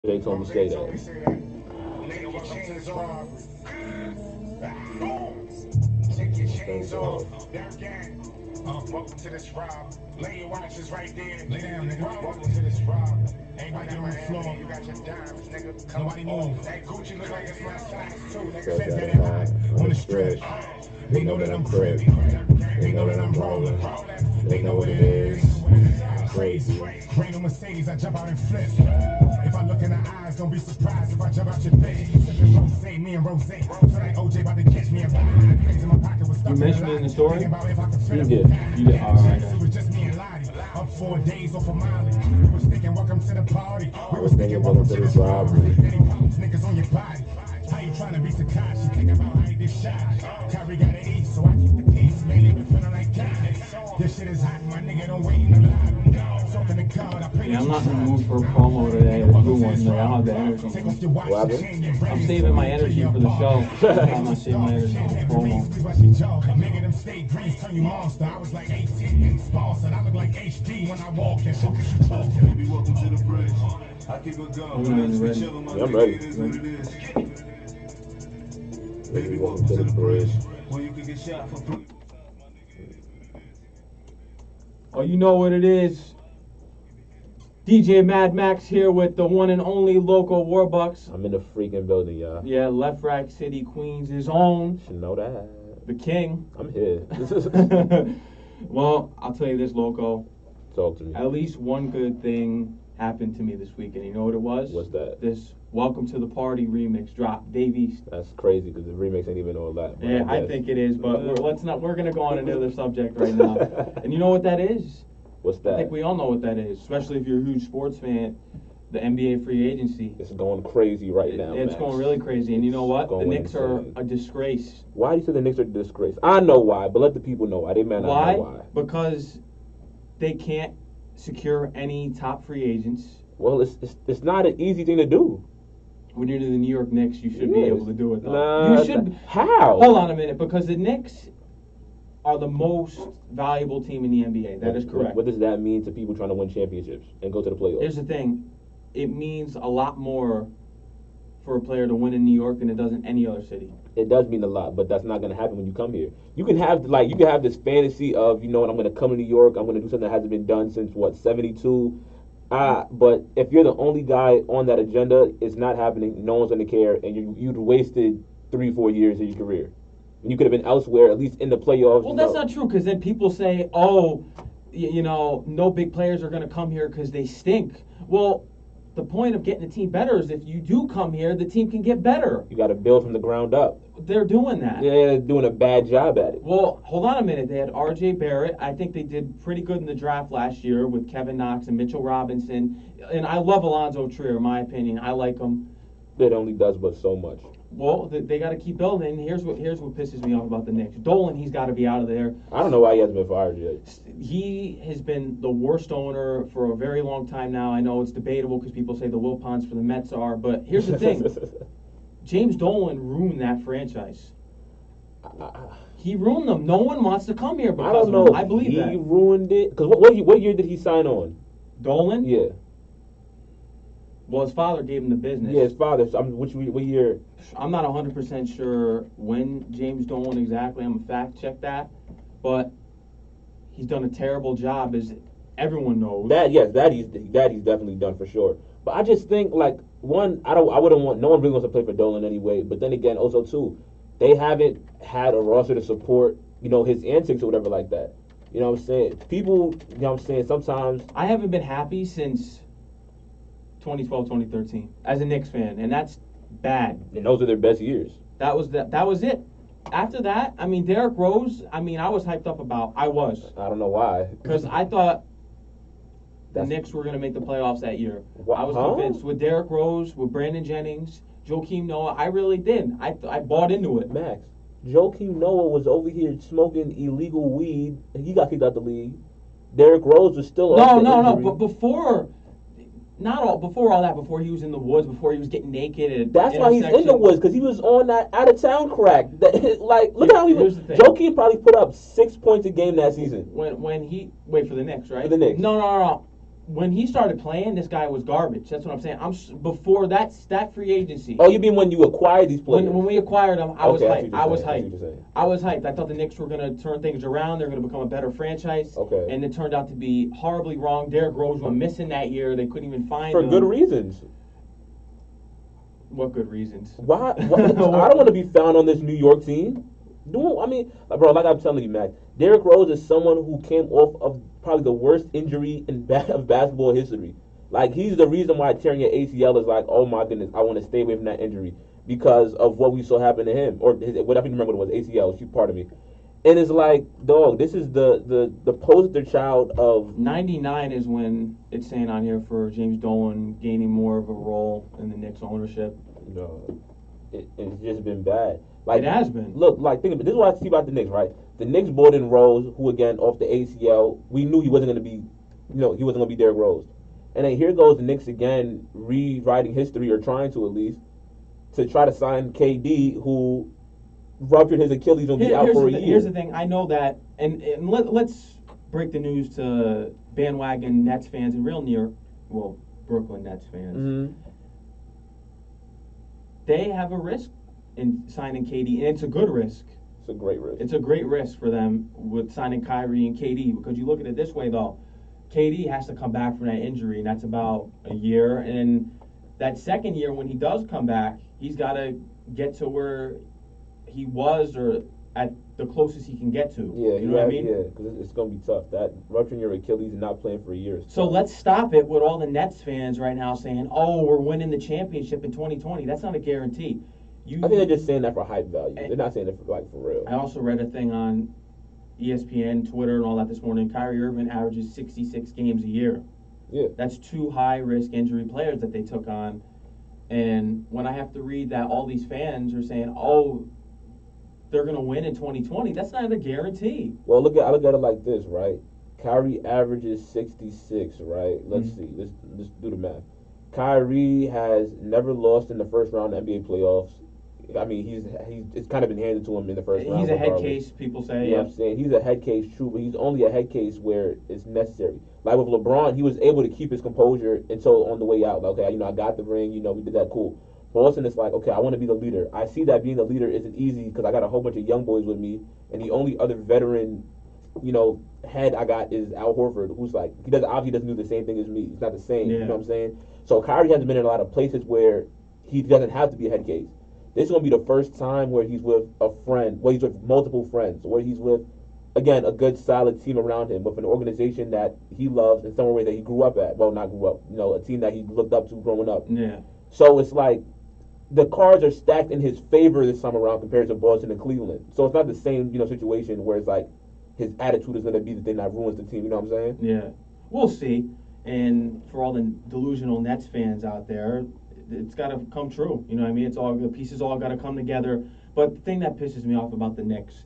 They told me to say that. Take your chains off. Welcome to this rob. Lay your watches right there. Lay down, nigga. Welcome to this rob. Ain't right on the floor. You got your diamonds, nigga. Nobody move. That Gucci look like it's my size too. Nigga, on the stretch. They know that I'm crib. They know that I'm rolling. They know what it is. Crazy. Rain on Mercedes, I jump out and flip. If I look in the eyes, don't be surprised if I jump out your face. Rose, me and Rose. So like OJ about to catch me. You mentioned it in the story? You did. All right. It was just me and Lottie. Up 4 days off of Molly. We was thinking, welcome to the party. We was thinking, welcome to this robbery. Niggas on your body. How you trying to be Takashi? Think about how you this shot. Kyrie got to eat, so I keep the peace. Man, they been feeling like God. This shit is hot, my nigga. Don't wait in the line. Talking to God, I pray. Yeah, I'm not in the mood for a promo today. Let's do one. Like, I don't have the energy. I'm saving my energy for the show. I'm not saving my energy for the promo. Nigga, them state dreams turn you monster. I was like 18 and sponsored. I look like HD when I walk and shit. Baby, welcome to the bridge. I keep it going. Yeah, I'm ready. Baby, welcome to the bridge. Well, you can get shot for. Oh, you know what it is. DJ Mad Max here with the one and only Loko Warbucks. I'm in the freaking building, y'all. Yeah, Left Rack City, Queens, his own. Should know that. The king. I'm here. Well, I'll tell you this, Loko. Talk to me. At least one good thing happened to me this weekend. You know what it was? What's that? This Welcome to the Party remix dropped. Dave East. That's crazy because the remix ain't even all that. Yeah, I think it is, but we're gonna go on another subject right now. And you know what that is? What's that? I think we all know what that is, especially if you're a huge sports fan. The NBA free agency. It's going crazy right now. It's going really crazy, and you know what? The Knicks insane. are a disgrace. Why do you say the Knicks are a disgrace? I know why, but let the people know why. They may not know why. Because they can't secure any top free agents. Well, it's not an easy thing to do. When you're to the New York Knicks, you should be able to do it, though. Nah, you should. How? Hold on a minute, because the Knicks are the most valuable team in the NBA. That is correct. What does that mean to people trying to win championships and go to the playoffs? Here's the thing. It means a lot more for a player to win in New York than it does in any other city. It does mean a lot, but that's not going to happen when you come here. You can have this fantasy of, you know what, I'm going to come to New York, I'm going to do something that hasn't been done since, 72? But if you're the only guy on that agenda, it's not happening, no one's going to care, and you'd wasted 3-4 years of your career. You could have been elsewhere, at least in the playoffs. Well, that's not true, because then people say, no big players are going to come here because they stink. Well, the point of getting the team better is if you do come here, the team can get better. You got to build from the ground up. They're doing that. They're doing a bad job at it. Well, hold on a minute. They had R.J. Barrett. I think they did pretty good in the draft last year with Kevin Knox and Mitchell Robinson. And I love Alonzo Trier, in my opinion. I like him. It only does but so much. Well, they got to keep building. Here's what pisses me off about the Knicks. Dolan, he's got to be out of there. I don't know why he hasn't been fired yet. He has been the worst owner for a very long time now. I know it's debatable because people say the Wilpons for the Mets are, but here's the thing. James Dolan ruined that franchise. He ruined them. No one wants to come here because of him. I believe that. He ruined it. Because what year did he sign on? Dolan? Yeah. Well, his father gave him the business. Yeah, his father. So, what year? I'm not 100% sure when James Dolan exactly. I'm going to fact check that. But he's done a terrible job, as everyone knows. That he's definitely done for sure. But I just think, like, one, I wouldn't want, no one really wants to play for Dolan anyway. But then again, also too, they haven't had a roster to support, his antics or whatever like that. You know what I'm saying? People, sometimes. I haven't been happy since 2012, 2013 as a Knicks fan, and that's bad. And those are their best years. That was it. After that, Derrick Rose, I was hyped up about. I was. I don't know why. Because I thought the Knicks were going to make the playoffs that year. I was convinced with Derrick Rose, with Brandon Jennings, Joakim Noah. I really did. I bought into it. Max, Joakim Noah was over here smoking illegal weed. He got kicked out the league. Derrick Rose was still No. But before all that, before he was in the woods, before he was getting naked. That's why he's in the woods, because he was on that out of town crack. Look how he was. Joakim probably put up 6 points a game that season. When he wait for the Knicks, right? For the Knicks. No. when he started playing, this guy was garbage. That's what I'm saying. Before that free agency. Oh, you mean when you acquired these players? When we acquired them, I was hyped. I was hyped. I thought the Knicks were going to turn things around. They're going to become a better franchise. Okay. And it turned out to be horribly wrong. Derrick Rose went missing that year. They couldn't even find him. him. For good reasons. What good reasons? Why? I don't want to be found on this New York team. I mean, bro, like I'm telling you, Mac, Derrick Rose is someone who came off of probably the worst injury in of basketball history. Like, he's the reason why tearing your ACL is like, oh my goodness, I want to stay away from that injury because of what we saw happen to him, or whatever. I remember what it was, ACL. Pardon me. And it's like, dog, this is the poster child of 99 is when it's saying on here for James Dolan gaining more of a role in the Knicks ownership. No, it's just been bad. Like, it has been. Look, like, think about this is what I see about the Knicks, right? The Knicks brought in Rose, who again off the ACL, we knew he wasn't going to be, he wasn't going to be Derrick Rose. And then here goes the Knicks again, rewriting history, or trying to at least, to try to sign KD, who ruptured his Achilles and will be out for a year. Here's the thing. I know that, and let's break the news to bandwagon Nets fans and Brooklyn Nets fans. Mm-hmm. They have a risk in signing KD, and it's a good risk. It's a great risk. It's a great risk for them with signing Kyrie and KD, because you look at it this way, though. KD has to come back from that injury, and that's about a year. And that second year, when he does come back, he's got to get to where he was, or at the closest he can get to. Yeah, you know what I mean? Yeah, because it's going to be tough. That rupturing your Achilles and not playing for a year. So let's stop it with all the Nets fans right now saying, "Oh, we're winning the championship in 2020." That's not a guarantee. I think they're just saying that for hype value. They're not saying it for real. I also read a thing on ESPN, Twitter, and all that this morning. Kyrie Irving averages 66 games a year. Yeah. That's 2 high-risk injury players that they took on. And when I have to read that all these fans are saying, "Oh, they're going to win in 2020," that's not a guarantee. Well, I look at it like this, right? Kyrie averages 66, right? Let's see. Let's do the math. Kyrie has never lost in the first round of NBA playoffs. I mean, it's kind of been handed to him in the first round. He's a head case, people say. Yeah, I'm saying he's a head case, true, but he's only a head case where it's necessary. Like with LeBron, he was able to keep his composure until on the way out. Like, okay, I got the ring, we did that, cool. Boston is like, okay, I want to be the leader. I see that being the leader isn't easy because I got a whole bunch of young boys with me, and the only other veteran, head I got is Al Horford, who's like, he obviously doesn't do the same thing as me. He's not the same, You know what I'm saying? So Kyrie hasn't been in a lot of places where he doesn't have to be a head case. This is going to be the first time where he's with a friend, where he's with multiple friends, where he's with, again, a good, solid team around him, with an organization that he loves and somewhere that he grew up at. Well, not grew up, a team that he looked up to growing up. Yeah. So it's like the cards are stacked in his favor this time around compared to Boston and Cleveland. So it's not the same, situation where it's like his attitude is going to be the thing that ruins the team. You know what I'm saying? Yeah. We'll see. And for all the delusional Nets fans out there, it's got to come true. You know what I mean? The pieces all got to come together. But the thing that pisses me off about the Knicks,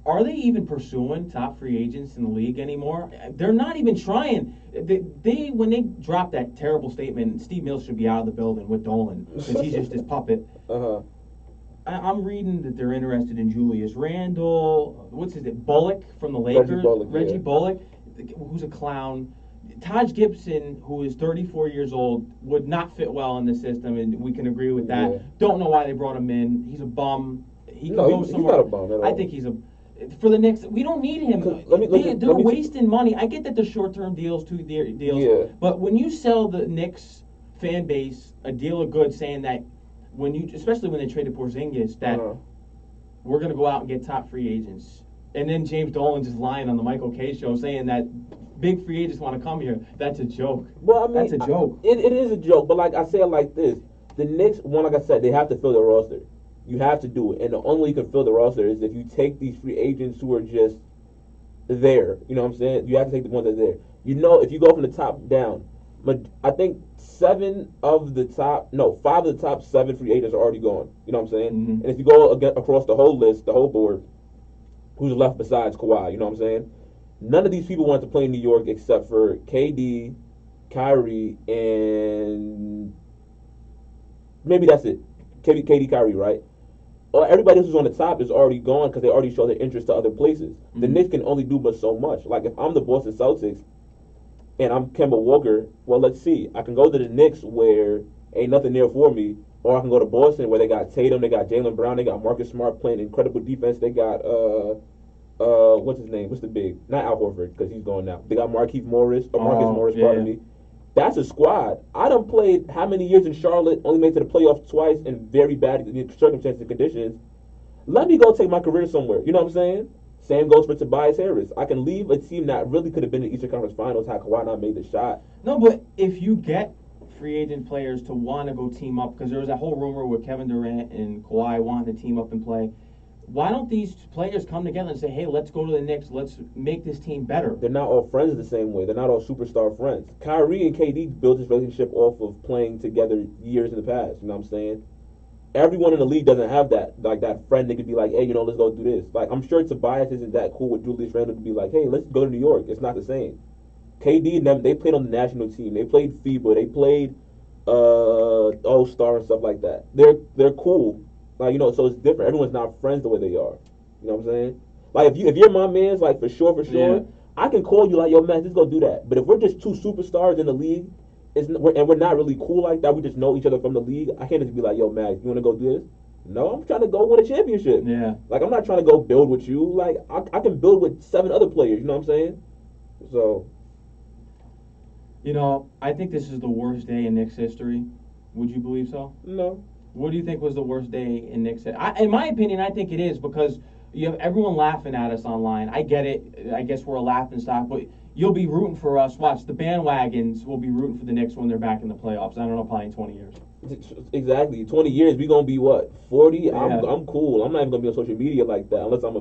are they even pursuing top free agents in the league anymore? They're not even trying. When they dropped that terrible statement, Steve Mills should be out of the building with Dolan, since he's just his puppet. Uh-huh. I'm reading that they're interested in Julius Randle. Bullock from the Lakers? Reggie Bullock, who's a clown. Taj Gibson, who is 34 years old, would not fit well in the system, and we can agree with that. Yeah. Don't know why they brought him in. He's a bum. He's not a bum at all. I think he's for the Knicks. We don't need him. They're wasting money. I get that they're short-term deals, 2-year deals. Yeah. But when you sell the Knicks fan base a deal of goods, saying that especially when they traded Porzingis, that we're going to go out and get top free agents, and then James Dolan's just lying on the Michael Kay show saying that big free agents want to come here. That's a joke. Well, I mean, that's a joke. It is a joke, but like I say it like this: the Knicks, like I said, they have to fill their roster. You have to do it, and the only way you can fill the roster is if you take these free agents who are just there. You know what I'm saying? You have to take the ones that are there. If you go from the top down, I think 5 of the top 7 free agents are already gone. You know what I'm saying? Mm-hmm. And if you go across the whole list, the whole board, who's left besides Kawhi? You know what I'm saying? None of these people want to play in New York except for KD, Kyrie, and maybe that's it. KD, Kyrie, right? Everybody else who's on the top is already gone because they already show their interest to other places. Mm-hmm. The Knicks can only do but so much. Like, if I'm the Boston Celtics, and I'm Kemba Walker, well, let's see. I can go to the Knicks where ain't nothing there for me, or I can go to Boston where they got Tatum, they got Jaylen Brown, they got Marcus Smart playing incredible defense. They got what's his name? What's the big? Not Al Horford because he's gone now. They got Marquise Morris or Marcus Morris, pardon me. That's a squad. I done played how many years in Charlotte? Only made to the playoffs twice in very bad circumstances and conditions. Let me go take my career somewhere. You know what I'm saying? Same goes for Tobias Harris. I can leave a team that really could have been in the Eastern Conference Finals had Kawhi not made the shot. No, but if you get free agent players to want to go team up, because there was that whole rumor with Kevin Durant and Kawhi wanting to team up and play, why don't these players come together and say, hey, let's go to the Knicks, let's make this team better? They're not all friends the same way. They're not all superstar friends. Kyrie and KD built this relationship off of playing together years in the past. You know what I'm saying? Everyone in the league doesn't have that, like that friend that could be like, hey, let's go do this. Like, I'm sure Tobias isn't that cool with Julius Randle to be like, hey, let's go to New York. It's not the same. KD and them, they played on the national team. They played FIBA. They played All-Star and stuff like that. They're cool. Like, so it's different. Everyone's not friends the way they are. You know what I'm saying? Like, if you're my man's, like, for sure, Yeah. I can call you like, yo, man, just go do that. But if we're just two superstars in the league, and we're not really cool like that, we just know each other from the league, I can't just be like, yo, Max, you want to go do this? No, I'm trying to go win a championship. Yeah. Like, I'm not trying to go build with you. Like, I can build with 7 other players. You know what I'm saying? So. I think this is the worst day in Knicks history. Would you believe so? No. What do you think was the worst day in Knicks? In my opinion, I think it is because you have everyone laughing at us online. I get it. I guess we're a laughing stock, but you'll be rooting for us. Watch, the bandwagons will be rooting for the Knicks when they're back in the playoffs. I don't know, probably in 20 years. Exactly. 20 years, we going to be what? 40? Yeah. I'm cool. I'm not even going to be on social media like that unless I'm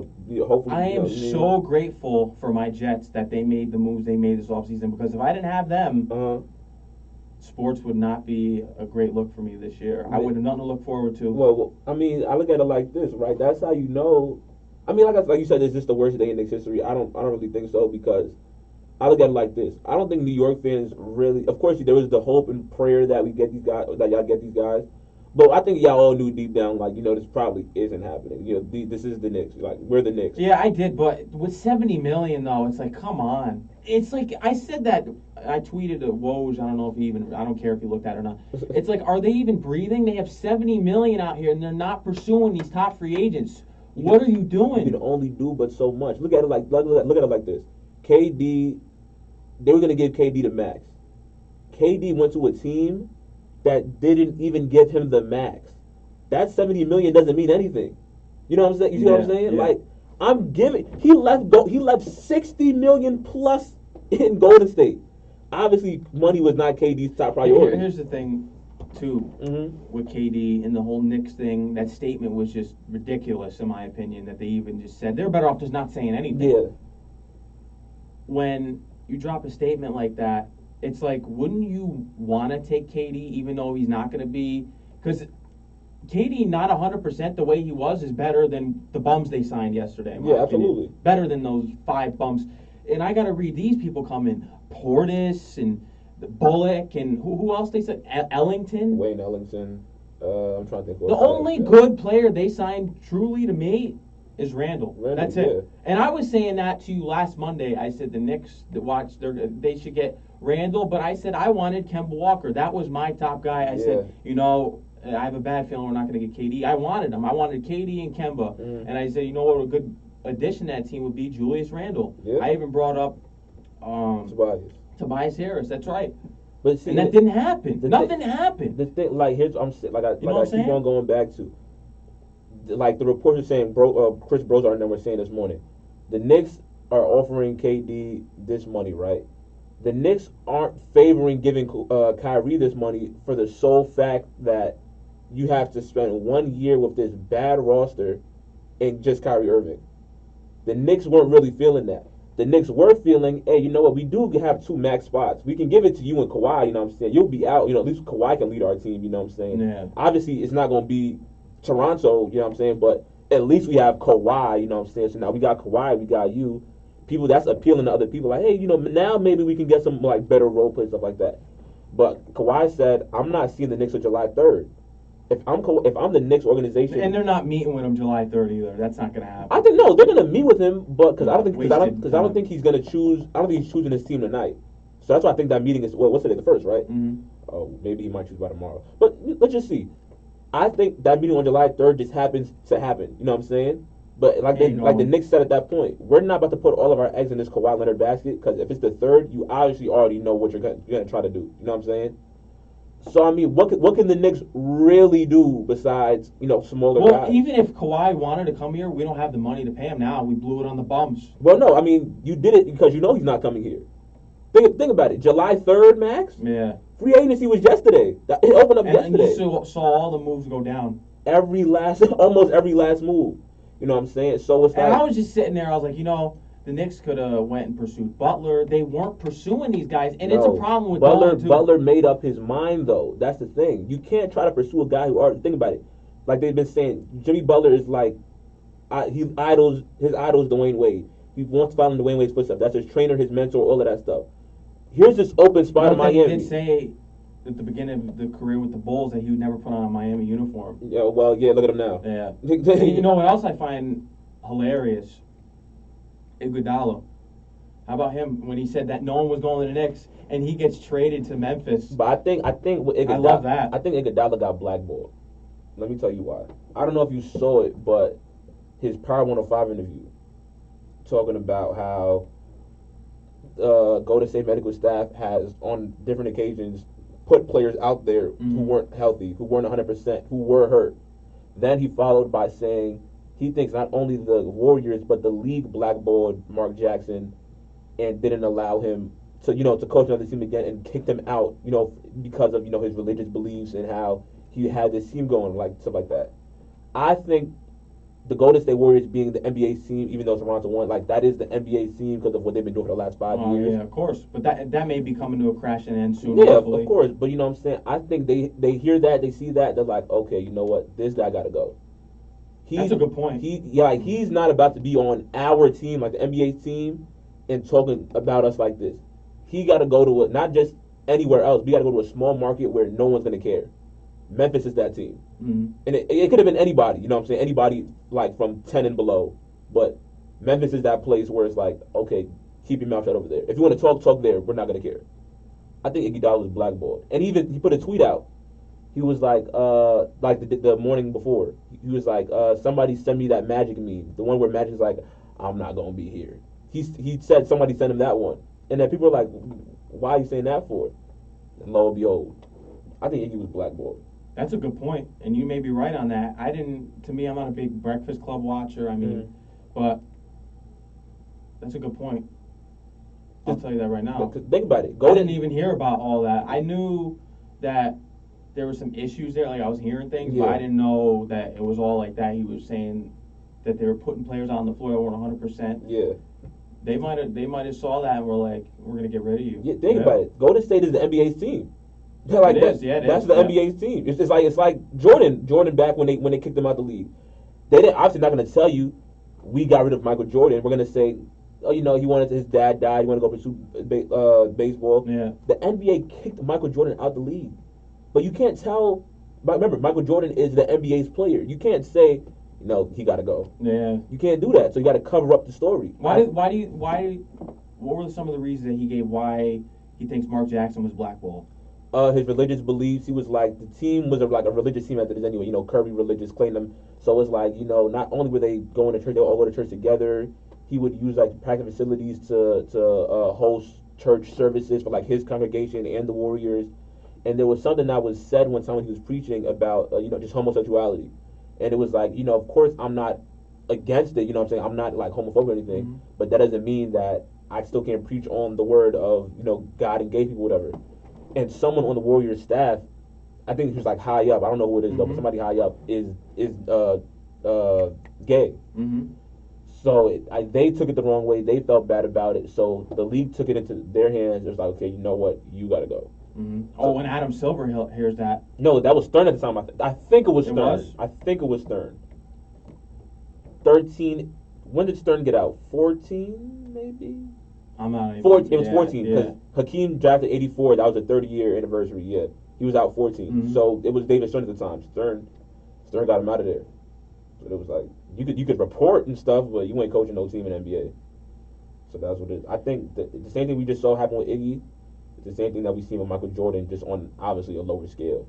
hopefully. I am so grateful for my Jets that they made the moves they made this offseason, because if I didn't have them, sports would not be a great look for me this year. I would have nothing to look forward to. Well, I mean, I look at it like this, right? That's how you know. I mean, like you said, is this the worst day in Knicks history? I don't really think so, because I look at it like this. I don't think New York fans really. Of course, there was the hope and prayer that we get these guys, that y'all get these guys. But I think y'all all knew deep down, like, this probably isn't happening. This is the Knicks. Like, we're the Knicks. Yeah, I did, but with $70 million though, it's like, come on. It's like I said that. I tweeted at Woj. I don't know if he even. I don't care if you looked at it or not. It's like, are they even breathing? They have $70 million out here, and they're not pursuing these top free agents. What are you doing? You can only do but so much. Look at it like this. KD, they were gonna give KD the max. KD went to a team that didn't even give him the max. That $70 million doesn't mean anything. You know what I'm saying? You see what I'm saying? Yeah. Like, I'm giving. He left $60 million plus in Golden State. Obviously, money was not KD's top priority. Here's the thing, too, with KD and the whole Knicks thing. That statement was just ridiculous, in my opinion. That they even just said they're better off just not saying anything. Yeah. When you drop a statement like that, it's like, wouldn't you want to take KD even though he's not going to be? Because KD, not 100% the way he was, is better than the bums they signed yesterday. In my opinion. Absolutely. Better than those 5 bums. And I got to read these people come in. Portis and Bullock and who else they said? Ellington? Wayne Ellington. I'm trying to think. The only good player they signed, truly to me, is Randall. That's it. Yeah. And I was saying that to you last Monday. I said the Knicks, they should get Randall, but I said I wanted Kemba Walker. That was my top guy. I said, I have a bad feeling we're not going to get KD. I wanted him. I wanted KD and Kemba. And I said, what a good addition to that team would be? Julius Randle. Yeah. I even brought up Tobias Harris. That's right. But see, and that didn't happen. Nothing happened. The thing, like, here's I keep saying? on going back to, like, the reports are saying, Chris Brozar and them were saying this morning, the Knicks are offering KD this money, right? The Knicks aren't favoring giving Kyrie this money for the sole fact that you have to spend 1 year with this bad roster and just Kyrie Irving. The Knicks weren't really feeling that. The Knicks were feeling, hey, you know what? We do have 2 max spots. We can give it to you and Kawhi, you know what I'm saying? You'll be out. At least Kawhi can lead our team, you know what I'm saying? Yeah. Obviously, it's not going to be Toronto, you know what I'm saying? But at least we have Kawhi, you know what I'm saying? So now we got Kawhi, we got you. People, that's appealing to other people. Like, hey, now maybe we can get some, like, better role play, stuff like that. But Kawhi said, I'm not seeing the Knicks on July 3rd. If I'm the Knicks organization, and they're not meeting with him July 3rd either. That's not going to happen. I think they're going to meet with him, but because I don't think he's going to choose. I don't think he's choosing his team tonight. So that's why I think that meeting is what's today, the 1st, right? Mm-hmm. Oh, maybe he might choose by tomorrow. But let's just see. I think that meeting on July 3rd just happens to happen. You know what I'm saying? But like the Knicks said at that point, we're not about to put all of our eggs in this Kawhi Leonard basket, because if it's the 3rd, you obviously already know what you're gonna try to do. You know what I'm saying? So I mean, what can the Knicks really do besides smaller guys? Well, even if Kawhi wanted to come here, we don't have the money to pay him now. We blew it on the bums. Well, no, I mean you did it because you know he's not coming here. Think about it. July 3rd, Max. Yeah. Free agency was yesterday. It opened up yesterday. And you saw all the moves go down. Almost every last move. You know what I'm saying? So it's and I was just sitting there. I was like, the Knicks could have went and pursued Butler. They weren't pursuing these guys, and it's a problem with Butler. Butler made up his mind, though. That's the thing. You can't try to pursue a guy who already. Think about it. Like they've been saying, Jimmy Butler is like, his idol is Dwayne Wade. He wants to follow in Dwayne Wade's footsteps. That's his trainer, his mentor, all of that stuff. Here's this open spot in Miami. He did say at the beginning of the career with the Bulls that he would never put on a Miami uniform. Yeah, well, yeah, look at him now. Yeah. You know what else I find hilarious? Iguodala. How about him when he said that no one was going to the Knicks and he gets traded to Memphis? But I think with Iguodala, I love that. I think Iguodala got blackballed. Let me tell you why. I don't know if you saw it, but his Power 105 interview talking about how Golden State medical staff has on different occasions put players out there who weren't healthy, who weren't 100%, who were hurt. Then he followed by saying he thinks not only the Warriors but the league blackballed Mark Jackson and didn't allow him to to coach another team again, and kicked him out because of his religious beliefs and how he had this team going, like stuff like that. I think the Golden State Warriors being the NBA team, even though Toronto won, like that is the NBA team because of what they've been doing for the last 5 years. Yeah, of course. But that may be coming to a crash and end soon. Yeah, hopefully. of course. But you know what I'm saying? I think they hear that, they see that, they're like, okay, you know what? This guy got to go. That's a good point. He's not about to be on our team, like the NBA team, and talking about us like this. He got to go to not just anywhere else. We got to go to a small market where no one's going to care. Memphis is that team. Mm-hmm. And it could have been anybody, you know what I'm saying? Anybody like from 10 and below. But Memphis is that place where it's like, okay, keep your mouth shut over there. If you want to talk there. We're not going to care. I think Iguodala was blackballed. And even he put a tweet out. He was like the morning before. He was like, somebody send me that Magic meme. The one where Magic's like, I'm not going to be here. He said somebody sent him that one. And then people were like, why are you saying that for? And lo and behold, I think Iggy was blackballed. That's a good point, and you may be right on that. To me, I'm not a big Breakfast Club watcher. I mean, but that's a good point. I'll tell you that right now. Think about it. I didn't even hear about all that. I knew that there were some issues there, like I was hearing things, but I didn't know that it was all like that. He was saying that they were putting players on the floor that weren't 100%. Yeah. They might have saw that and were like, we're gonna get rid of you. Yeah, think about it. Golden State is the NBA's team. Like it is. That's the NBA's team. It's like Jordan back when they kicked him out the league. They didn't obviously not going to tell you we got rid of Michael Jordan. We're going to say, oh, he wanted his dad died. He wanted to go pursue baseball. Yeah. The NBA kicked Michael Jordan out the league, but you can't tell. But remember, Michael Jordan is the NBA's player. You can't say he got to go. Yeah. You can't do that. So you got to cover up the story. What were some of the reasons that he gave why he thinks Mark Jackson was blackballed? His religious beliefs. He was like, the team was like a religious team after this anyway. Curry religious, Clayton. So it's like, not only were they going to church, they all go to church together. He would use like practice facilities to host church services for like his congregation and the Warriors. And there was something that was said one time when he was preaching about just homosexuality. And it was like, of course I'm not against it. I'm saying I'm not like homophobic or anything, but that doesn't mean that I still can't preach on the word of God and gay people, whatever. And someone on the Warriors staff, I think he was like high up. I don't know who it is though, but somebody high up is gay. Mm-hmm. So they took it the wrong way. They felt bad about it. So the league took it into their hands. It was like, okay, you know what, you got to go. Mm-hmm. So, when Adam Silver hears that, no, that was Stern at the time. I think it was Stern. I think it was Stern. 13. When did Stern get out? 14, maybe. I'm not. It was 14 because Hakeem drafted 84. That was the 30-year anniversary. Yeah, he was out 14. Mm-hmm. So it was David Stern at the time. Stern got him out of there. But it was like you could report and stuff, but you ain't coaching no team in the NBA. So that's what it is. I think the same thing we just saw happen with Iggy. It's the same thing that we see with Michael Jordan, just on obviously a lower scale.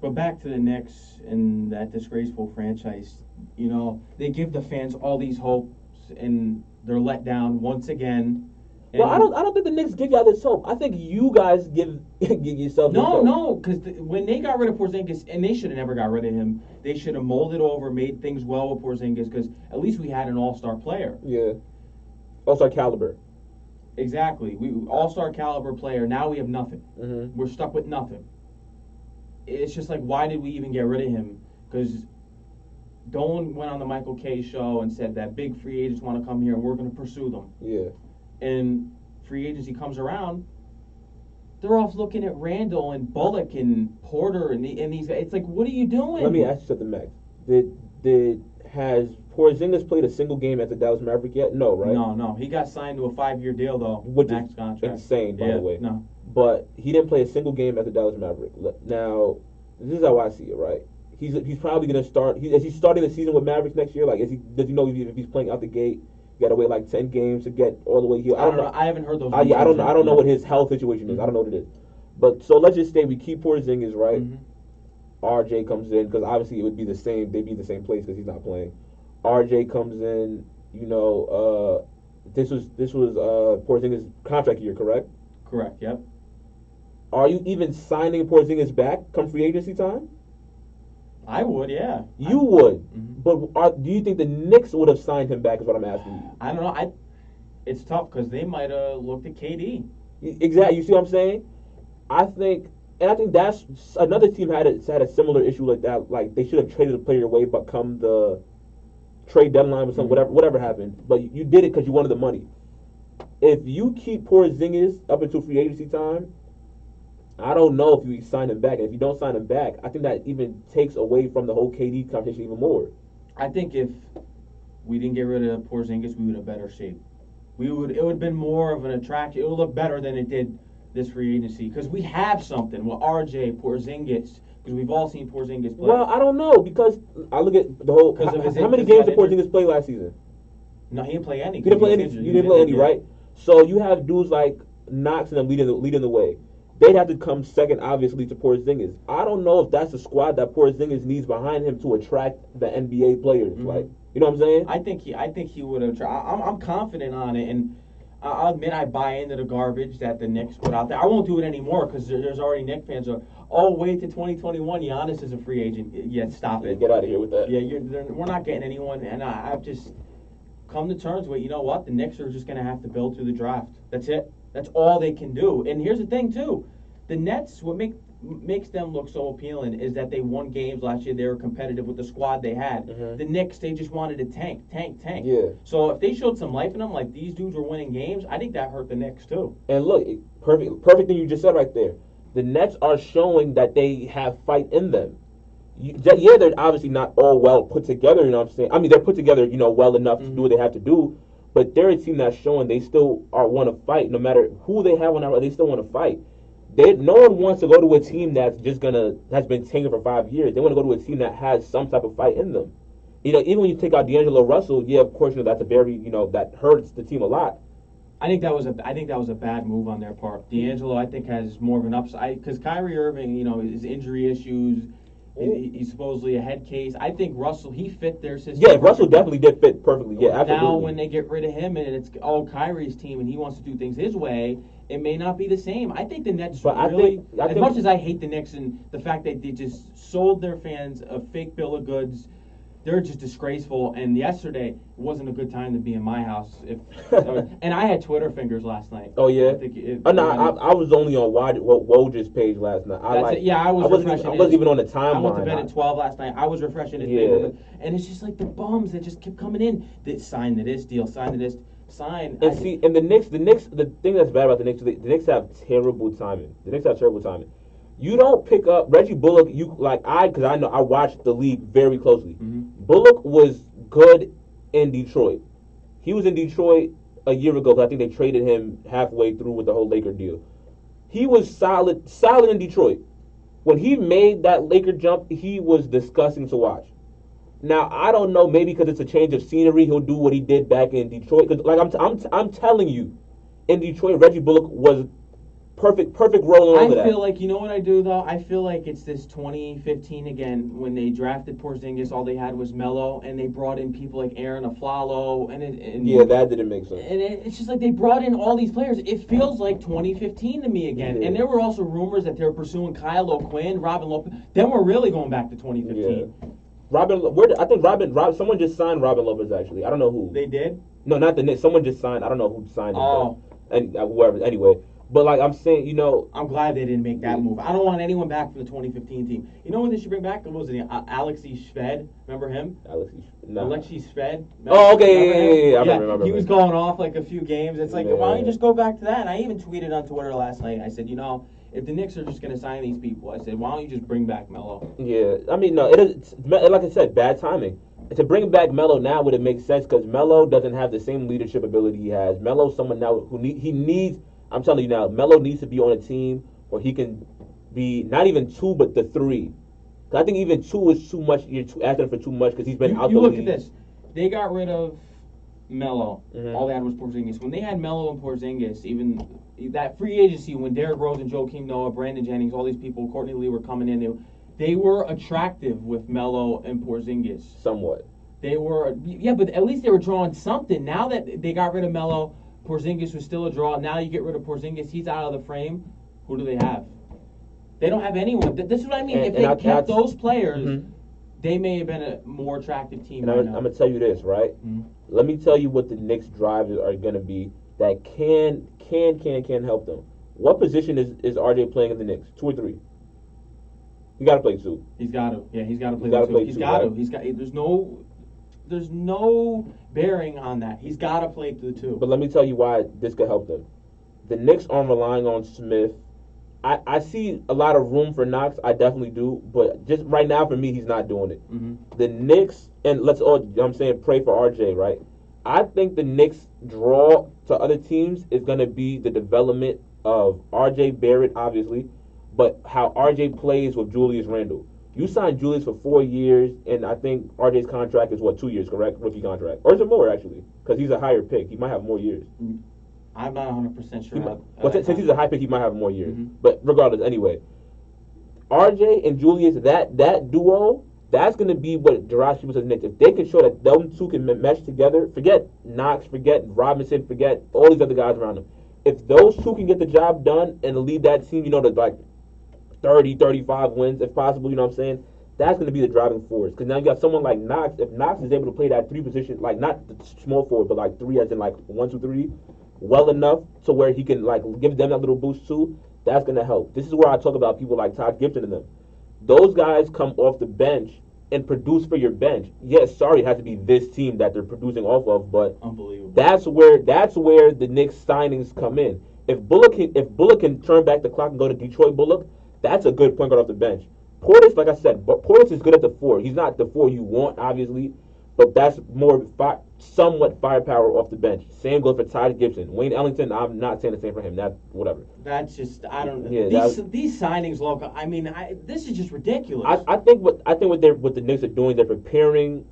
But back to the Knicks and that disgraceful franchise, you know, they give the fans all these hopes and they're let down once again. Well, I don't think the Knicks give y'all this hope. I think you guys give yourself this hope. No, because when they got rid of Porzingis, and they should have never got rid of him, they should have molded over, made things well with Porzingis, because at least we had an all-star player. Yeah. All-star caliber. Exactly. We all-star caliber player. Now we have nothing. Mm-hmm. We're stuck with nothing. It's just like, why did we even get rid of him? Because Dolan went on the Michael Kay show and said that big free agents want to come here and we're going to pursue them. Yeah. And free agency comes around, they're off looking at Randall and Bullock and Porter and these guys. It's like, what are you doing? Let me ask you something, Max. Has Porzingis played a single game at the Dallas Maverick yet? No, right? No. He got signed to a 5-year deal though. Which max is contract. insane, by the way. No. But he didn't play a single game at the Dallas Maverick. Now, this is how I see it, right? He's probably going to start. Is he starting the season with Mavericks next year? Like, does he know if he's playing out the gate? You got to wait like 10 games to get all the way here. I don't know. I haven't heard those. I don't know. I don't know what his health situation is. I don't know what it is. But so let's just say we keep Porzingis, right? Mm-hmm. RJ comes in because obviously it would be the same. They'd be in the same place because he's not playing. RJ comes in. You know, this was Porzingis' contract year, correct? Correct. Yep. Are you even signing Porzingis back come free agency time? I would, yeah. You would, mm-hmm. But do you think the Knicks would have signed him back? Is what I'm asking you. I don't know. It's tough because they might have looked at KD. Exactly. You see what I'm saying? I think that's another team had a similar issue like that. Like they should have traded the player away, but come the trade deadline or something, whatever happened. But you did it because you wanted the money. If you keep Porzingis up until free agency time, I don't know if you sign him back. And if you don't sign him back, I think that even takes away from the whole KD conversation even more. I think if we didn't get rid of Porzingis, we would have better shape. It would have been more of an attraction. It would look better than it did this free agency because we have something with RJ, Porzingis, because we've all seen Porzingis play. Well, I don't know because I look at the whole. How many games did Porzingis play last season? No, he didn't play any. He didn't play any. You didn't play any, right? So you have dudes like Knox and them leading the way. They'd have to come second, obviously, to Porzingis. I don't know if that's the squad that Porzingis needs behind him to attract the NBA players. Mm-hmm. Like, you know what I'm saying? I think he would have. I'm confident on it, and I'll admit I buy into the garbage that the Knicks put out there. I won't do it anymore because there's already Knicks fans who are, wait to 2021. Giannis is a free agent. Yeah, stop it. Get out of here with that. Yeah, we're not getting anyone, and I've just come to terms with, you know what, the Knicks are just going to have to build through the draft. That's it. That's all they can do. And here's the thing, too. The Nets, what makes them look so appealing is that they won games last year. They were competitive with the squad they had. Mm-hmm. The Knicks, they just wanted to tank. Yeah. So if they showed some life in them, like these dudes were winning games, I think that hurt the Knicks, too. And look, perfect thing you just said right there. The Nets are showing that they have fight in them. They're obviously not all well put together, you know what I'm saying? I mean, they're put together, well enough to do what they have to do, but they're a team that's showing they still want to fight. No matter who they have on that, they still want to fight. No one wants to go to a team that's just has been tanking for 5 years. They want to go to a team that has some type of fight in them. Even when you take out D'Angelo Russell, yeah, of course, that's a very, that hurts the team a lot. I think that was a bad move on their part. D'Angelo, I think, has more of an upside because Kyrie Irving, his injury issues. He's supposedly a head case. I think Russell, he fit their system. Yeah, Russell definitely did fit perfectly. Yeah, absolutely. Now when they get rid of him and it's Kyrie's team and he wants to do things his way, it may not be the same. I think the Nets as much as I hate the Knicks and the fact that they just sold their fans a fake bill of goods, they're just disgraceful. And yesterday wasn't a good time to be in my house. And I had Twitter fingers last night. Oh yeah. I was only on Woj's page last night. I wasn't even on the timeline. I went to bed at 12 last night. I was refreshing his page, and it's just like the bums that just keep coming in. They sign to this deal, sign to this. Sign. And the Knicks, the thing that's bad about the Knicks have terrible timing. You don't pick up Reggie Bullock. Because I know I watched the league very closely. Mm-hmm. Bullock was good in Detroit. He was in Detroit a year ago because I think they traded him halfway through with the whole Laker deal. He was solid in Detroit. When he made that Laker jump, he was disgusting to watch. Now I don't know, maybe because it's a change of scenery, he'll do what he did back in Detroit. Because I'm telling you, in Detroit, Reggie Bullock was perfect role and all of that. I feel like, you know what I do though? I feel like it's this 2015 again when they drafted Porzingis. All they had was Melo, and they brought in people like Aaron Aflalo, and Yeah, that didn't make sense. And it's just like they brought in all these players. It feels like 2015 to me again. Yeah. And there were also rumors that they were pursuing Kyle O'Quinn, Robin Lopez. Then we're really going back to 2015. Yeah. I think someone just signed Robin Lopez actually. I don't know who. They did? No, not the Knicks. Someone just signed. I don't know who signed him. Oh. And whoever. Anyway. But like I'm saying, you know, I'm glad they didn't make that move. I don't want anyone back from the 2015 team. You know what they should bring back? What was it? Alexei Shved. Remember him? Alexei Shved. Oh, okay, yeah. I remember. He was going off like a few games. It's like, why don't you just go back to that? And I even tweeted on Twitter last night. I said, you know, if the Knicks are just going to sign these people, I said, why don't you just bring back Melo? Yeah, I mean, no, it is, like I said, bad timing. To bring back Melo now would it make sense because Melo doesn't have the same leadership ability he has. Melo's someone now who he needs. I'm telling you now, Melo needs to be on a team where he can be not even 2, but the 3. Cause I think even 2 is too much. You're asking for too much because he's been out the league. You look at this. They got rid of Melo. Mm-hmm. All they had was Porzingis. When they had Melo and Porzingis, even that free agency, when Derrick Rose and Joakim Noah, Brandon Jennings, all these people, Courtney Lee were coming in, they were attractive with Melo and Porzingis. Somewhat. They were, yeah, but at least they were drawing something. Now that they got rid of Melo, Porzingis was still a draw. Now you get rid of Porzingis, he's out of the frame. Who do they have? They don't have anyone. This is what I mean. If they kept those players, they may have been a more attractive team. And I'm going to tell you this, right? Mm-hmm. Let me tell you what the Knicks' drives are going to be that can help them. What position is RJ playing in the Knicks? 2 or 3? He got to play 2. He's got to. Yeah, he's got to play 2. He's got to. He's got. There's no bearing on that. He's got to play the 2. But let me tell you why this could help them. The Knicks aren't relying on Smith. I see a lot of room for Knox. I definitely do. But just right now, for me, he's not doing it. Mm-hmm. The Knicks, and let's all, I'm saying, pray for RJ, right? I think the Knicks' draw to other teams is going to be the development of RJ Barrett, obviously, but how RJ plays with Julius Randle. You signed Julius for 4 years, and I think RJ's contract is, 2 years, correct? Rookie contract. Or is it more, actually? Because he's a higher pick. He might have more years. I'm not 100% sure. Since he's a high pick, he might have more years. Mm-hmm. But regardless, anyway, RJ and Julius, that duo, that's going to be what Jarash people says next. If they can show that those two can mesh together, forget Knox, forget Robinson, forget all these other guys around them. If those two can get the job done and lead that team, to like 30, 35 wins, if possible, you know what I'm saying? That's going to be the driving force. Because now you got someone like Knox. If Knox is able to play that 3 position, like not the small forward, but like 3 as in like 1, 2, 3, well enough to where he can like give them that little boost too, that's going to help. This is where I talk about people like Todd Gibson and them. Those guys come off the bench and produce for your bench. Yes, sorry, it has to be this team that they're producing off of, but unbelievable. That's where the Knicks signings come in. If Bullock can turn back the clock and go to Detroit Bullock, that's a good point guard off the bench. Portis, like I said, but Portis is good at the 4. He's not the 4 you want, obviously, but that's more somewhat firepower off the bench. Same goes for Todd Gibson. Wayne Ellington, I'm not saying the same for him. That's whatever. That's just, I don't know. Yeah, these signings, Loko, I mean, this is just ridiculous. I think what the Knicks are doing, they're preparing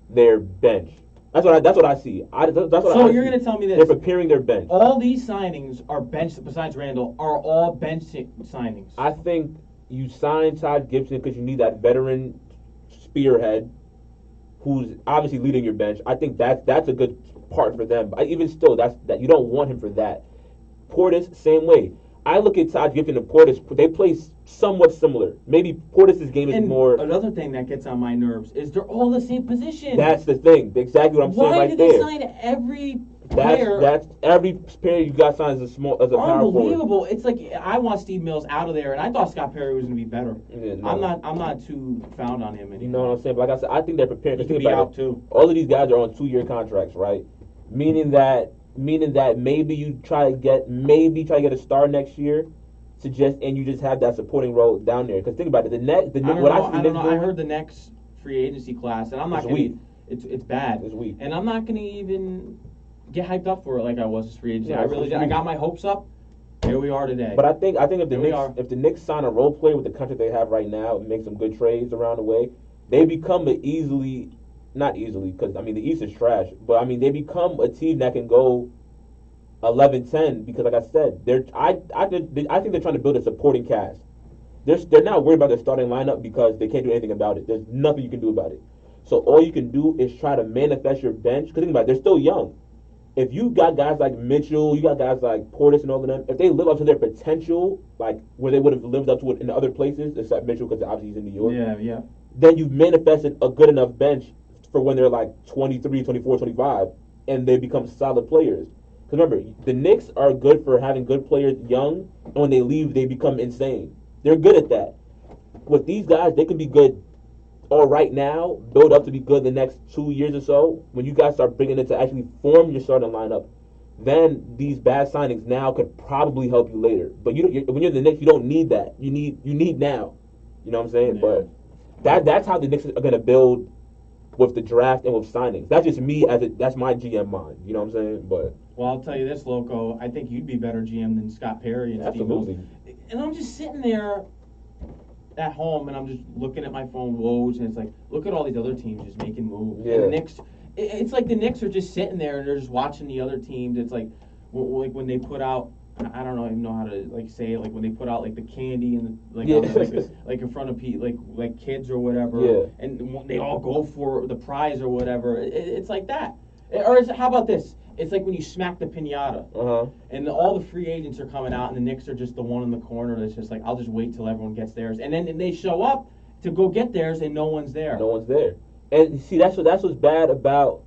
their bench. That's what I see. So you're going to tell me this. They're preparing their bench. All these signings are bench, besides Randall, are all bench signings. I think you sign Todd Gibson because you need that veteran spearhead who's obviously leading your bench. I think that's a good part for them. But even still, that you don't want him for that. Portis, same way. I look at Todd Gibson and Portis. They play somewhat similar. Maybe Portis' game is more. Another thing that gets on my nerves is they're all the same position. That's the thing. Exactly what I'm saying right there. Why did they sign every player? That's every player you got signed as a power forward. Unbelievable. It's like I want Steve Mills out of there, and I thought Scott Perry was going to be better. Yeah, no. I'm not too found on him anymore. You know what I'm saying? But like I said, I think they're preparing. He could be out too. All of these guys are on 2-year contracts, right? Meaning that maybe you try to get a star next year. And you just have that supporting role down there. Because think about it, I don't know. I heard the next free agency class, and I'm not going to. It's bad. It's weak. And I'm not going to even get hyped up for it like I was this free agency. Yeah, I really did. I got my hopes up. Here we are today. But I think if the Knicks sign a role player with the contract they have right now and make some good trades around the way, they become not easily, because I mean the East is trash, but I mean they become a team that can go 11-10 because, like I said, I think they're trying to build a supporting cast. They're not worried about their starting lineup because they can't do anything about it. There's nothing you can do about it. So all you can do is try to manifest your bench. Because think about it, they're still young. If you got guys like Mitchell, you got guys like Portis and all of them, if they live up to their potential, like where they would have lived up to it in other places, except Mitchell because obviously he's in New York, Yeah. then you've manifested a good enough bench for when they're like 23, 24, 25, and they become solid players. Because remember, the Knicks are good for having good players young, and when they leave, they become insane. They're good at that. With these guys, they can be good all right now, build up to be good the next 2 years or so. When you guys start bringing it to actually form your starting lineup, then these bad signings now could probably help you later. But when you're the Knicks, you don't need that. You need now. You know what I'm saying? Yeah. But that's how the Knicks are gonna build with the draft and with signings. That's just me that's my GM mind. You know what I'm saying? But Well, I'll tell you this, Loco. I think you'd be better GM than Scott Perry and Steve absolutely. Mills. And I'm just sitting there at home, and I'm just looking at my phone, Woj, and it's like, look at all these other teams just making moves. Yeah. And the Knicks, it's like the Knicks are just sitting there and they're just watching the other teams. It's like when they put out, I don't even know how to like say it, like when they put out like the candy and like in front of like kids or whatever, Yeah. and they all go for the prize or whatever. It's like that. Or how about this? It's like when you smack the piñata, and all the free agents are coming out, and the Knicks are just the one in the corner that's just like, I'll just wait till everyone gets theirs, and then they show up to go get theirs, and no one's there. No one's there. And see, that's what's bad about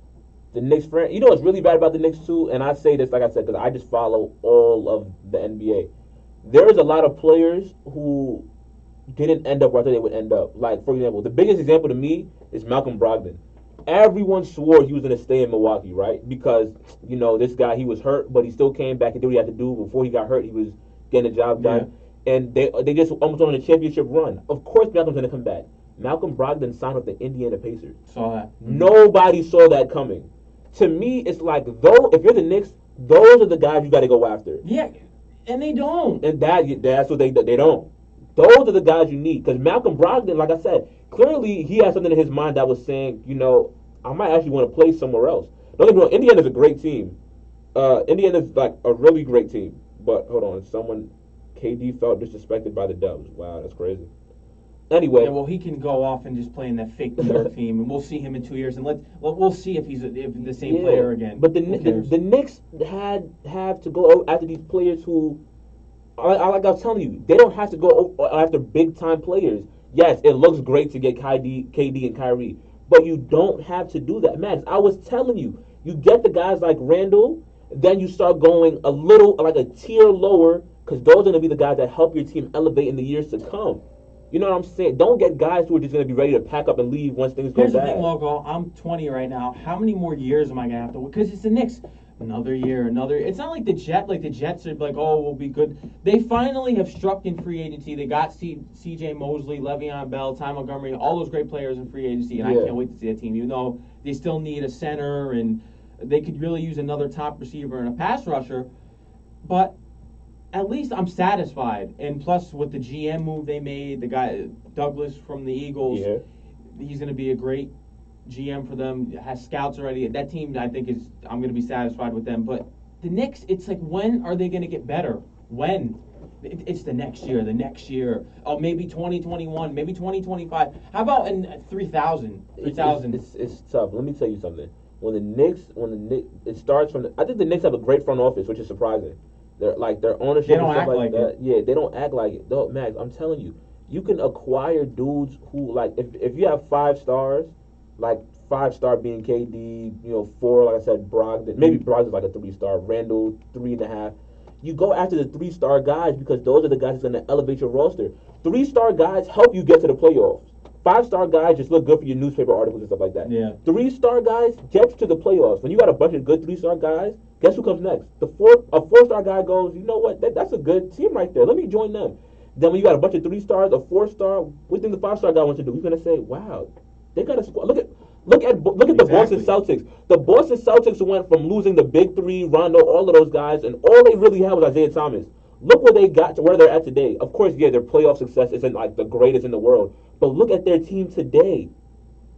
the Knicks. You know what's really bad about the Knicks too? And I say this, like I said, because I just follow all of the NBA. There is a lot of players who didn't end up where I thought they would end up. Like, for example, the biggest example to me is Malcolm Brogdon. Everyone swore he was going to stay in Milwaukee, right? Because, you know, this guy, he was hurt, but he still came back and did what he had to do. Before he got hurt, he was getting the job done. Yeah. And they just almost on a championship run. Of course Malcolm's going to come back. Malcolm Brogdon signed with the Indiana Pacers. Saw that. Nobody saw that coming. To me, it's like, if you're the Knicks, those are the guys you got to go after. Yeah, and they don't. And that's what they don't. Those are the guys you need. Because Malcolm Brogdon, like I said, clearly he had something in his mind that was saying, you know, I might actually want to play somewhere else. Don't get me wrong, Indiana's a great team. Indiana's like a really great team. But hold on, KD felt disrespected by the Dubs. Wow, that's crazy. Anyway, yeah, well, he can go off and just play in that fake New York team, and we'll see him in 2 years, and we'll see if he's the same player again. But the Knicks have to go after these players who, like I was telling you, they don't have to go after big time players. Yes, it looks great to get KD and Kyrie, but you don't have to do that, Max. I was telling you, you get the guys like Randall, then you start going a little like a tier lower, because those are going to be the guys that help your team elevate in the years to come. You know what I'm saying? Don't get guys who are just going to be ready to pack up and leave once things go bad. Here's the thing, Logo. I'm 20 right now. How many more years am I going to have to? Because it's the Knicks. Another year. It's not like the Jets. Like the Jets are like, oh, we'll be good. They finally have struck in free agency. They got C.J. Mosley, Le'Veon Bell, Ty Montgomery, all those great players in free agency, and I can't wait to see that team. Even though they still need a center and they could really use another top receiver and a pass rusher, but at least I'm satisfied. And plus, with the GM move they made, the guy Douglas from the Eagles, he's going to be a great GM for them. Has scouts already. That team, I think, I'm going to be satisfied with them. But the Knicks, it's like, when are they going to get better? When? It's the next year. Oh, maybe 2021, maybe 2025. How about in 3000? It's tough. Let me tell you something. When the Knicks, it starts from. I think the Knicks have a great front office, which is surprising. Their ownership. They don't act like that. Yeah, they don't act like it. No, Max, I'm telling you, you can acquire dudes who, like, if you have 5 stars, like 5-star being KD, 4, like I said, Brogdon. Maybe Brogdon's like a 3-star. Randall 3.5. You go after the 3-star guys because those are the guys that's going to elevate your roster. 3-star guys help you get to the playoffs. 5-star guys just look good for your newspaper articles and stuff like that. Yeah. 3-star guys get to the playoffs. When you got a bunch of good 3-star guys, guess who comes next? A 4-star guy goes, you know what? That's a good team right there. Let me join them. Then when you got a bunch of 3-stars, a 4-star, what do you think the 5-star guy wants to do? He's gonna say, wow, they got a squad. Look at the Boston Celtics. The Boston Celtics went from losing the big 3, Rondo, all of those guys, and all they really had was Isaiah Thomas. Look where they got to where they're at today. Of course, yeah, their playoff success isn't like the greatest in the world, but look at their team today.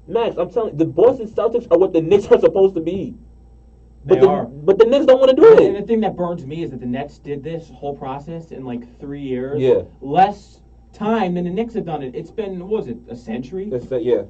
Max, I'm telling you, the Boston Celtics are what the Knicks are supposed to be. But the Knicks don't want to do And it. the thing that burns me is that the Nets did this whole process in like 3 years. Yeah. Less time than the Knicks have done it. It's been, what was it, a century? Yeah.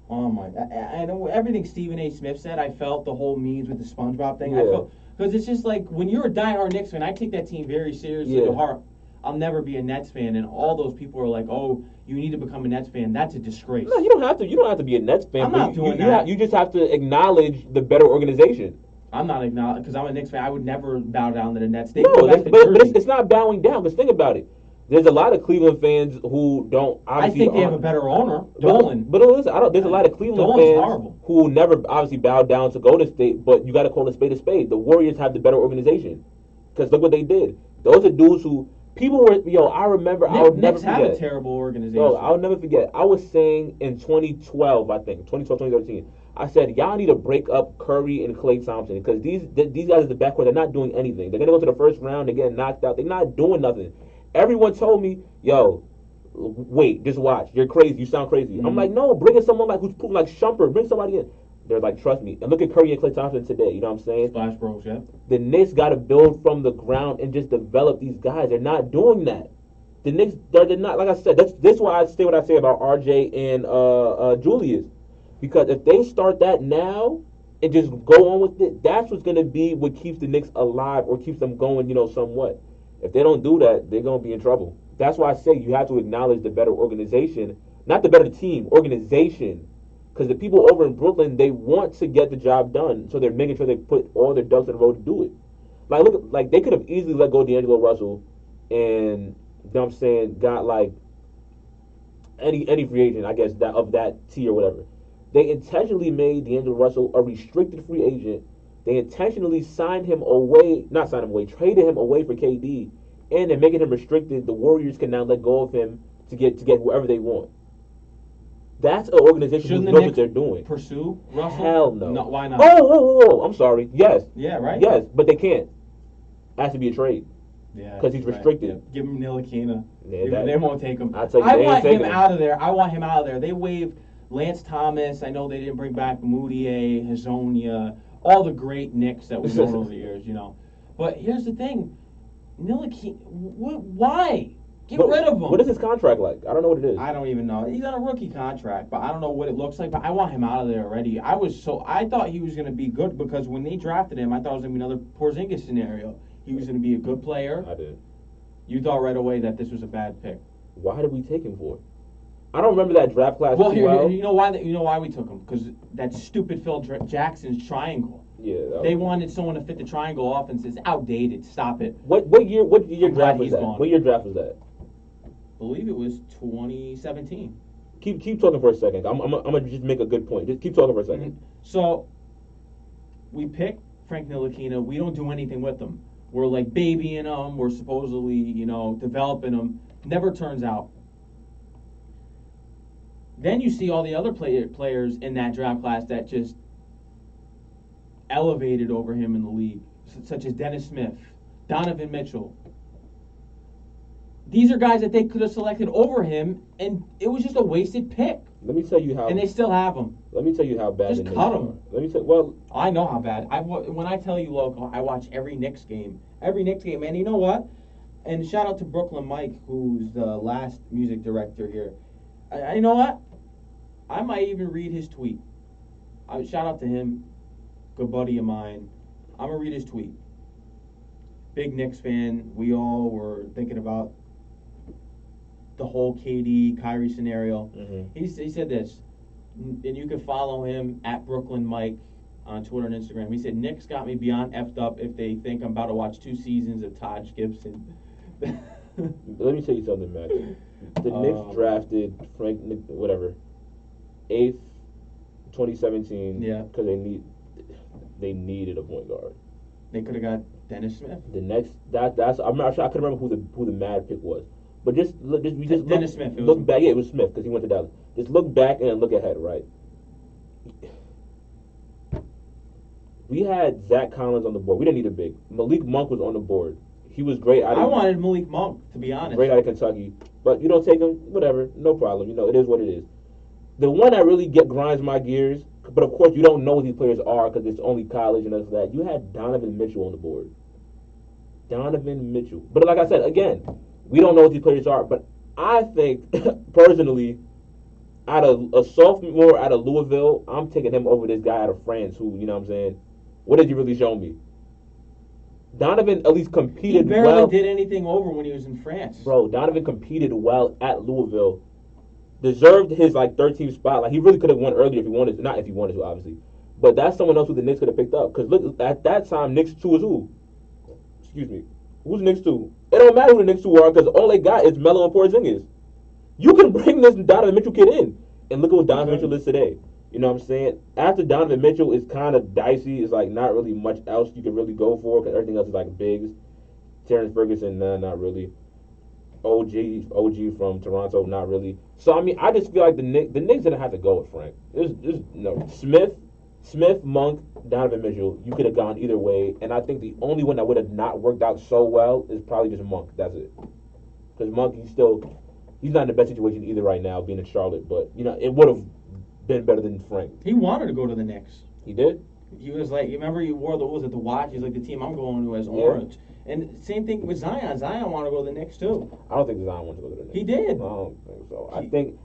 Oh my! I know everything Stephen A. Smith said. I felt the whole memes with the SpongeBob thing. Yeah. I felt because it's just like when you're a diehard Knicks fan, I take that team very seriously to heart. I'll never be a Nets fan, and all those people are like, "Oh, you need to become a Nets fan." That's a disgrace. No, you don't have to. You don't have to be a Nets fan. I'm not doing that. You just have to acknowledge the better organization. I'm not acknowledging because I'm a Knicks fan. I would never bow down to the Nets. They No, go back to but Jersey. it's not bowing down. Because think about it. There's a lot of Cleveland fans who don't I obviously. think they have a better owner, Dolan. But listen, there's a lot of Cleveland Dolan's fans horrible. who never obviously bowed down to Golden State. But you got to call a spade a spade. The Warriors have the better organization. Because look what they did. Those are dudes who people were. I remember. I would never Knicks forget. have a terrible organization. No, I'll never forget. I was saying in 2012, I think 2012, 2013. I said y'all need to break up Curry and Klay Thompson because these guys at the backcourt, they're not doing anything. They're gonna go to the first round. They're getting knocked out. They're not doing nothing. Everyone told me, yo, wait, just watch. You're crazy. You sound crazy. I'm like, no, bring in someone like who's proven like Shumpert. Bring somebody in. They're like, trust me. And look at Curry and Klay Thompson today. You know what I'm saying? Splash Bros, yeah. The Knicks got to build from the ground and just develop these guys. They're not doing that. The Knicks, they're not. Like I said, that's why I say what I say about RJ and Julius, because if they start that now and just go on with it, that's what's gonna be what keeps the Knicks alive or keeps them going. Somewhat. If they don't do that, they're going to be in trouble. That's why I say you have to acknowledge the better organization, not the better team, organization. Because the people over in Brooklyn, they want to get the job done, so they're making sure they put all their ducks in a row to do it. Like, look, like they could have easily let go of D'Angelo Russell and, got like any free agent, I guess, that of that tier or whatever. They intentionally made D'Angelo Russell a restricted free agent. They intentionally traded him away for KD, and they're making him restricted. The Warriors can now let go of him to get whoever they want. That's an organization who knows what they're doing. Pursue Russell? Hell no. No, why not? Oh, I'm sorry. Yes. Yeah, right? Yes, but they can't. It has to be a trade. Yeah. Because he's restricted. Right. Yeah. Give him Ntilikina. Yeah, they won't take him. I'll tell you, I they ain't want him taking him. out of there. I want him out of there. They waived Lance Thomas. I know they didn't bring back Moutier, Hazonia, all the great Knicks that we've known over the years, But here's the thing. Ntilikina, why? Get rid of him. What is his contract like? I don't know what it is. I don't even know. He's on a rookie contract, but I don't know what it looks like. But I want him out of there already. I thought he was going to be good because when they drafted him, I thought it was going to be another Porzingis scenario. He was going to be a good player. I did. You thought right away that this was a bad pick. Why did we take him for? I don't remember that draft class Well, too well. you know why we took him? Because that stupid Phil Jackson's triangle. Yeah. They wanted someone to fit the triangle offense. It's outdated. Stop it. What year draft was that? Gone. What year draft was that? I believe it was 2017. Keep talking for a second. I'm gonna just make a good point. Just keep talking for a 2nd Mm-hmm. So we pick Frank Ntilikina. We don't do anything with him. We're like babying him. We're supposedly, developing him. Never turns out. Then you see all the other players in that draft class that just elevated over him in the league, such as Dennis Smith, Donovan Mitchell. These are guys that they could have selected over him, and it was just a wasted pick. Let me tell you how. And they still have him. Let me tell you how bad. Just the cut Knicks him. are. Let me tell. Well, I know how bad. When I tell you, Loko, I watch every Knicks game. And you know what? And shout out to Brooklyn Mike, who's the last music director here. You know what? I might even read his tweet. Shout out to him. Good buddy of mine. I'm going to read his tweet. Big Knicks fan. We all were thinking about the whole KD, Kyrie scenario. mm-hmm. He said this, and you can follow him at Brooklyn Mike on Twitter and Instagram. He said, Knicks got me beyond effed up if they think I'm about to watch 2 seasons of Taj Gibson. Let me tell you something, Mac. The Knicks drafted Frank, 8th, 2017. Yeah. Because they needed a point guard. They could have got Dennis Smith. The next I'm not sure. I couldn't remember who the mad pick was. But Dennis Smith. Look back. Yeah, it was Smith because he went to Dallas. Just look back and look ahead, right? We had Zach Collins on the board. We didn't need a big. Malik Monk was on the board. He was great. I wanted Malik Monk, to be honest. Great out of Kentucky. But you don't take him, whatever. No problem. It is what it is. The one that really grinds my gears, but of course you don't know what these players are because it's only college and stuff like that. You had Donovan Mitchell on the board. Donovan Mitchell. But like I said, again, we don't know what these players are. But I think, personally, out of a sophomore out of Louisville, I'm taking him over this guy out of France who, you know what I'm saying, what did you really show me? Donovan at least competed He barely well. did anything over when he was in France. Bro, Donovan competed well at Louisville. Deserved his, 13th spot. Like, he really could have won earlier if he wanted to. Not if he wanted to, obviously. But that's someone else who the Knicks could have picked up. Because, look, at that time, Knicks 2 was who? Excuse me. Who's Knicks 2? It don't matter who the Knicks 2 are because all they got is Melo and Porzingis. You can bring this Donovan Mitchell kid in. And look at what Donovan Mitchell is today. You know what I'm saying? After Donovan Mitchell, it's kind of dicey. It's not really much else you can really go for because everything else is bigs. Terrence Ferguson, nah, not really. OG from Toronto, not really. So, I mean, I just feel like the Knicks didn't have to go with Frank. There's no Smith, Monk, Donovan Mitchell. You could have gone either way. And I think the only one that would have not worked out so well is probably just Monk. That's it. Because Monk, he's not in the best situation either right now being in Charlotte. But, it would have been better than Frank. He wanted to go to the Knicks. He did? He was you remember he wore the watch? He's like, the team I'm going to is orange. And same thing with Zion. Zion wanted to go to the Knicks too. I don't think Zion wanted to go to the Knicks. He did. I don't think so.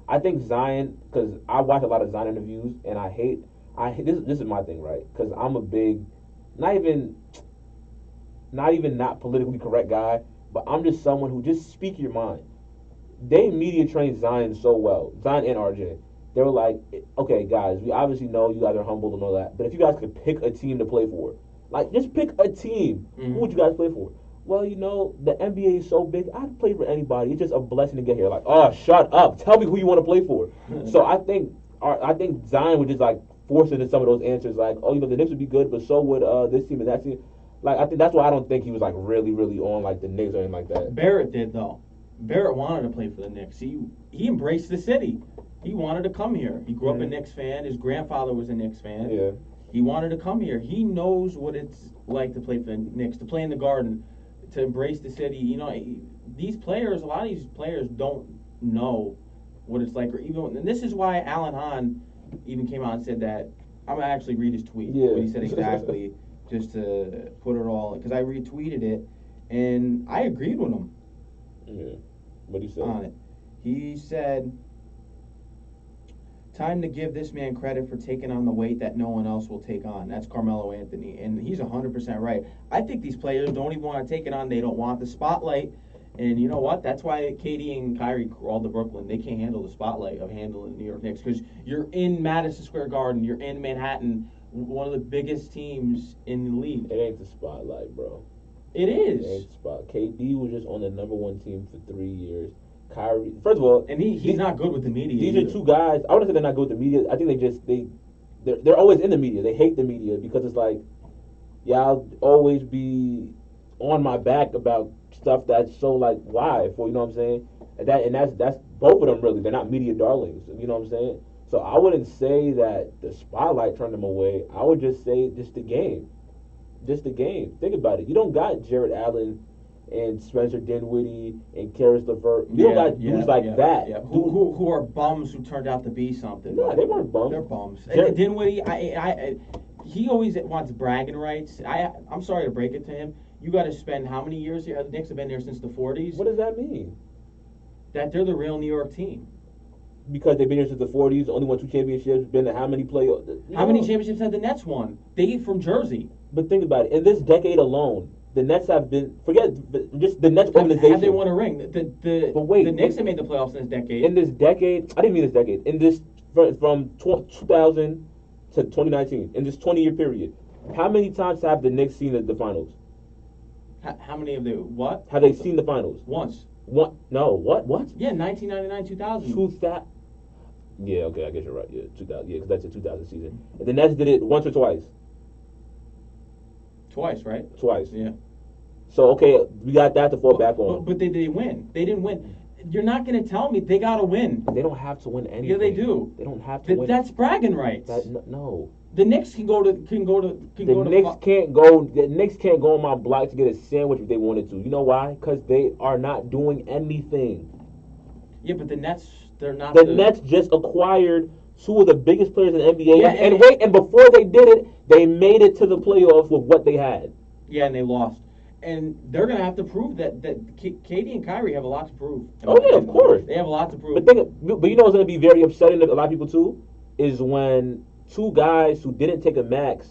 I think Zion, because I watch a lot of Zion interviews, and I hate this is my thing, right? Because I'm a big, not even not politically correct guy, but I'm just someone who just speak your mind. They media trained Zion so well, Zion and RJ. They were like, okay, guys, we obviously know you guys are humble and all that, but if you guys could pick a team to play for, just pick a team, who would you guys play for? Well, the NBA is so big, I'd play for anybody. It's just a blessing to get here. Oh, shut up. Tell me who you want to play for. So I think Zion would just force into some of those answers the Knicks would be good, but so would this team and that team. I think that's why I don't think he was really, really on the Knicks or anything like that. Barrett did though. Barrett wanted to play for the Knicks. He embraced the city. He wanted to come here. He grew up a Knicks fan. His grandfather was a Knicks fan. Yeah. He wanted to come here. He knows what it's like to play for the Knicks, to play in the Garden, to embrace the city. These players, a lot of these players don't know what it's like, and this is why Alan Hahn even came out and said that. I'm gonna actually read his tweet. Yeah. What he said exactly, just to put it all, because I retweeted it, and I agreed with him. Yeah. What he said on it. He said, "Time to give this man credit for taking on the weight that no one else will take on." That's Carmelo Anthony, and he's 100% right. I think these players don't even want to take it on. They don't want the spotlight, and you know what? That's why Katie and Kyrie crawled to Brooklyn. They can't handle the spotlight of handling the New York Knicks because you're in Madison Square Garden, you're in Manhattan, one of the biggest teams in the league. It ain't the spotlight, bro. It is. It ain't the spot. KD was just on the number one team for 3 years. Kyrie, first of all, and he's not good with the media. These either. are two guys. I wouldn't say they're not good with the media. I think they're always in the media. They hate the media because it's I'll always be on my back about stuff that's so why for, you know what I'm saying? And that's both of them really. They're not media darlings. You know what I'm saying? So I wouldn't say that the spotlight turned them away. I would just say just the game. Just the game. Think about it. You don't got Jared Allen and Spencer Dinwiddie and Karis LeVert. You don't got dudes that. Yeah. Who are bums who turned out to be something. No, they weren't bums. They're bums. Dinwiddie, he always wants bragging rights. I'm sorry to break it to him. You got to spend how many years here? The Knicks have been there since the 40s. What does that mean? That they're the real New York team. Because they've been here since the 40s, only won 2 championships, been to how many playoffs? How many championships have the Nets won? They from Jersey. But think about it. In this decade alone, the Nets have been, just the Nets organization. Have they won a ring? But wait, the Knicks have made the playoffs in this decade. In this decade, I didn't mean this decade. In this, from 2000 to 2019, in this 20-year period, how many times have the Knicks seen the finals? How many of the what? Have they seen the finals? Once. What? No. What? Yeah, 1999, 2000. 2000. Yeah, okay, I guess you're right. Yeah, 2000. Yeah, because that's the 2000 season. And the Nets did it once or twice. Twice, right? Twice. Yeah. So, okay, we got that to fall back on. But they win. They didn't win. You're not going to tell me they got to win. They don't have to win anything. Yeah, they do. They don't have to win. That's bragging rights. No. The Knicks can go to. The Knicks can't go on my block to get a sandwich if they wanted to. You know why? Because they are not doing anything. Yeah, but the Nets, they're not. The Nets just acquired two of the biggest players in the NBA. Yeah, and before they did it, they made it to the playoffs with what they had. Yeah, and they lost. And they're going to have to prove that Katie and Kyrie have a lot to prove. Oh, yeah, of course. They have a lot to prove. But you know what's going to be very upsetting to a lot of people, too? Is when two guys who didn't take a max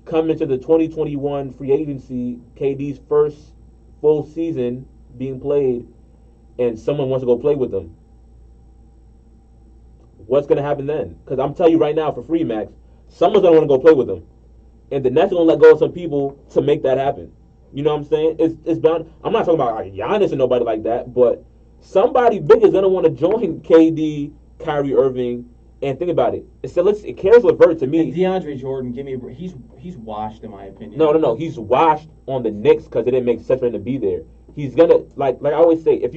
come into the 2021 free agency, KD's first full season being played, and someone wants to go play with them. What's going to happen then? Because I'm telling you right now, for free max, someone's going to want to go play with them. And the Nets are going to let go of some people to make that happen. You know what I'm saying? It's bound. I'm not talking about like Giannis and nobody like that, but somebody big is gonna want to join KD, Kyrie Irving, and think about it. It cares LeVert to me. And DeAndre Jordan, he's washed in my opinion. No. He's washed on the Knicks because it didn't make sense for him to be there. He's gonna like I always say, if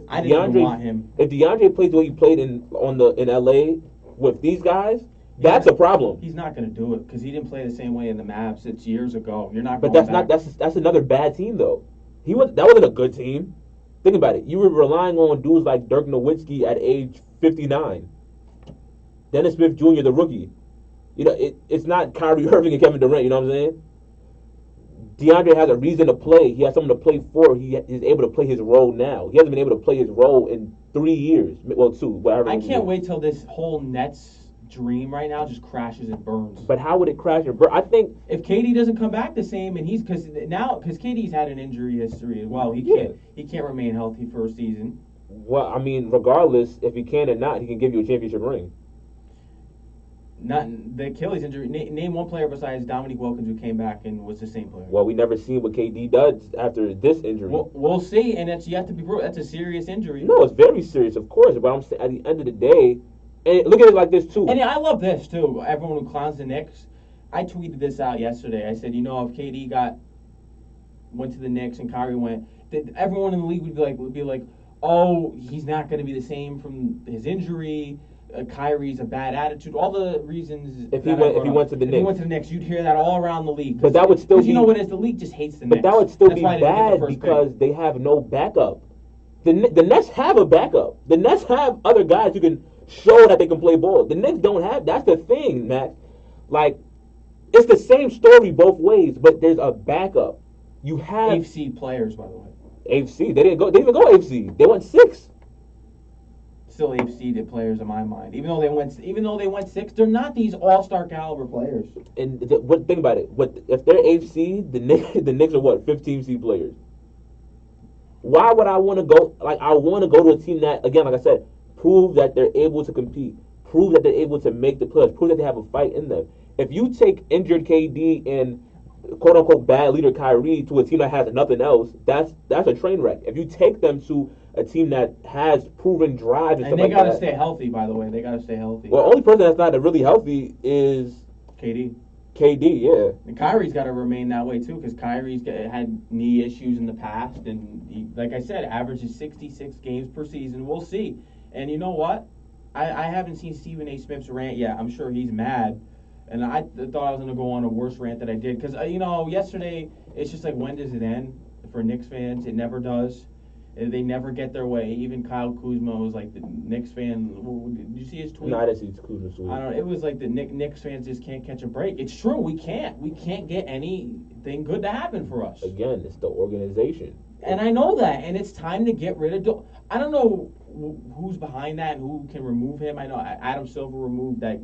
I didn't even want him. If DeAndre plays the way he played in LA with these guys. That's a problem. He's not going to do it because he didn't play the same way in the Mavs. It's years ago. You're not. But going that's back. that's another bad team though. That wasn't a good team. Think about it. You were relying on dudes like Dirk Nowitzki at age 59. Dennis Smith Jr. the rookie. You know it's not Kyrie Irving and Kevin Durant. You know what I'm saying? DeAndre has a reason to play. He has someone to play for. He is able to play his role now. He hasn't been able to play his role in 3 years. Well, 2. Whatever. I can't wait till this whole Nets dream right now just crashes and burns. But how would it crash and burn? I think if KD doesn't come back the same, and because KD's had an injury history as well, he can't remain healthy for a season. Well, I mean, regardless if he can or not, he can give you a championship ring. Not the Achilles injury. Name one player besides Dominique Wilkins who came back and was the same player. Well, we never seen what KD does after this injury. We'll see, and it's yet to be proved. That's a serious injury. No, it's very serious, of course. But I'm saying at the end of the day. And look at it like this, too. And I love this, too. Everyone who clowns the Knicks. I tweeted this out yesterday. I said, if KD went to the Knicks and Kyrie went, everyone in the league would be like, oh, he's not going to be the same from his injury. Kyrie's a bad attitude. All the reasons. If he went to the Knicks, you'd hear that all around the league. But that would still be. You know what it is? The league just hates the Knicks. But that would still be bad because they have no backup. The Nets have a backup. The Nets have other guys who can show that they can play ball. The Knicks don't have. That's the thing, Max. Like, it's the same story both ways, but there's a backup. You have 8th seed players, by the way. 8th seed. They didn't even go 8th seed. They went 6. Still 8th seeded players in my mind. Even though they went 6, they're not these all-star caliber players. And think about it. If they're 8th seed, the Knicks are what 15 seed players. Why would I want to go? Like, I want to go to a team that, again, like I said, prove that they're able to compete, prove that they're able to make the playoffs, prove that they have a fight in them. If you take injured KD and quote-unquote bad leader Kyrie to a team that has nothing else, that's a train wreck. If you take them to a team that has proven drive and stuff like that. And they got to stay healthy, by the way. They got to stay healthy. Well, only person that's not really healthy is KD. KD, yeah. And Kyrie's got to remain that way, too, because Kyrie's had knee issues in the past. And, he, like I said, averages 66 games per season. We'll see. And you know what? I haven't seen Stephen A. Smith's rant yet. I'm sure he's mad. And I thought I was going to go on a worse rant that I did. Because, yesterday, it's just like, when does it end? For Knicks fans, it never does. They never get their way. Even Kyle Kuzma was like the Knicks fan. Did you see his tweet? No, I didn't see Kuzma's tweet. I don't know. It was like the Knicks fans just can't catch a break. It's true. We can't. We can't get anything good to happen for us. Again, it's the organization. And I know that. And it's time to get rid of. I don't know who's behind that and who can remove him. I know Adam Silver removed that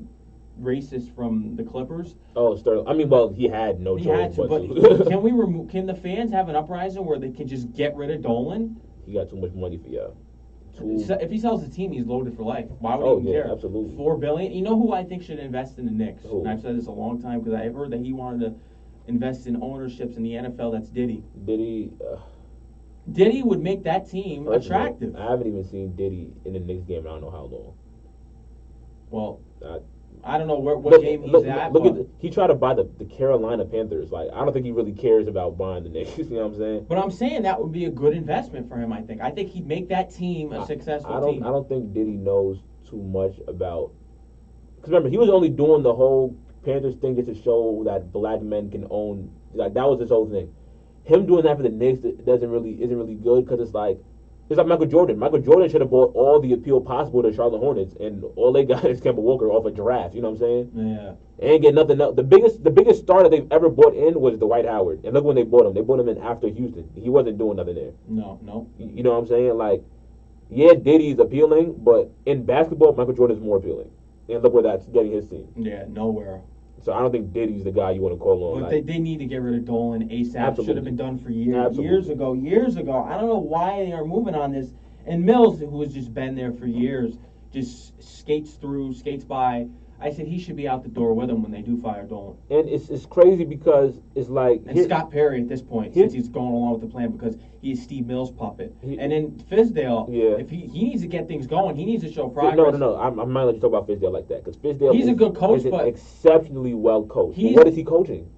racist from the Clippers. Oh, Sterling. I mean, well, he had no choice. He had to, but can we remove? Can the fans have an uprising where they can just get rid of Dolan? He got too much money for y'all. If he sells the team, he's loaded for life. Why would he even care? Absolutely. $4 billion. You know who I think should invest in the Knicks? Who? And I've said this a long time because I heard that he wanted to invest in ownerships in the NFL. That's Diddy. Diddy would make that team attractive. I haven't even seen Diddy in the Knicks game. I don't know how long. Well, I don't know what game he's at. He tried to buy the Carolina Panthers. Like, I don't think he really cares about buying the Knicks. You know what I'm saying? But I'm saying that would be a good investment for him. I think he'd make that team a successful team. I don't think Diddy knows too much about. Because remember, he was only doing the whole Panthers thing just to show that black men can own. Like, that was his whole thing. Him doing that for the Knicks isn't really good because it's like, It's like Michael Jordan. Michael Jordan should have bought all the appeal possible to Charlotte Hornets, and all they got is Kemba Walker off a draft. You know what I'm saying? Yeah. They ain't get nothing else. The biggest star that they've ever bought in was Dwight Howard. And look when they bought him. They bought him in after Houston. He wasn't doing nothing there. No. You know what I'm saying? Like, yeah, Diddy's appealing, but in basketball, Michael Jordan's more appealing. And look where that's getting his team. Yeah, nowhere. So I don't think Diddy's the guy you want to call on. But like, they need to get rid of Dolan ASAP. Absolutely. Should have been done for years. Absolutely. Years ago. I don't know why they are moving on this. And Mills, who has just been there for years, just skates by. I said he should be out the door with him when they do fire Dolan. and it's crazy because it's like... And Scott Perry at this point, since he's going along with the plan because he's Steve Mills' puppet. And then Fizdale, if he needs to get things going, he needs to show progress. No. I'm not let you talk about Fizdale like that because Fizdale He's a good coach, is but exceptionally well coached. But what is he coaching?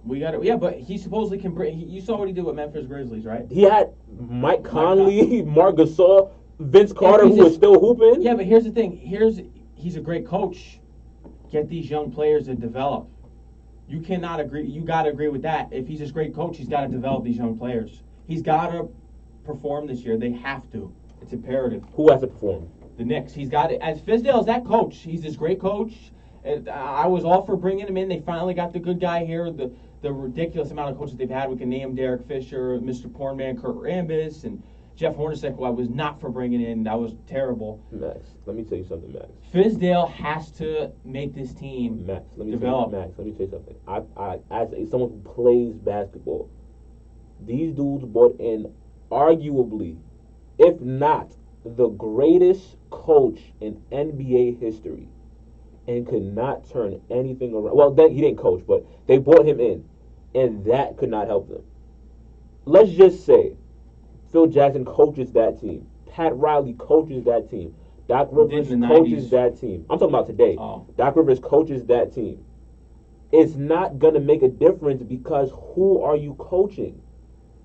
We got it. Yeah, but he supposedly can bring. You saw what he did with Memphis Grizzlies, right? He had Mike Conley, Marc Gasol, Vince Carter, who was still hooping. Yeah, but here's the thing. He's a great coach. Get these young players to develop. You cannot agree. You got to agree with that. If he's a great coach, he's got to develop these young players. He's got to perform this year. They have to. It's imperative. Who has to perform? The Knicks. He's got it. As Fizdale is that coach. He's this great coach. And I was all for bringing him in. They finally got the good guy here. The ridiculous amount of coaches they've had. We can name Derek Fisher, Mr. Pornman, Kurt Rambis, and Jeff Hornacek, who I was not for bringing in. That was terrible. Max, let me tell you something, Max. Fizdale has to make this team develop. Max, let me tell you something. I as someone who plays basketball, these dudes brought in arguably, if not the greatest coach in NBA history, and could not turn anything around. Well, then he didn't coach, but they brought him in, and that could not help them. Let's just say Phil Jackson coaches that team. Pat Riley coaches that team. Doc Rivers coaches that team. I'm talking about today. Oh. Doc Rivers coaches that team. It's not going to make a difference because who are you coaching?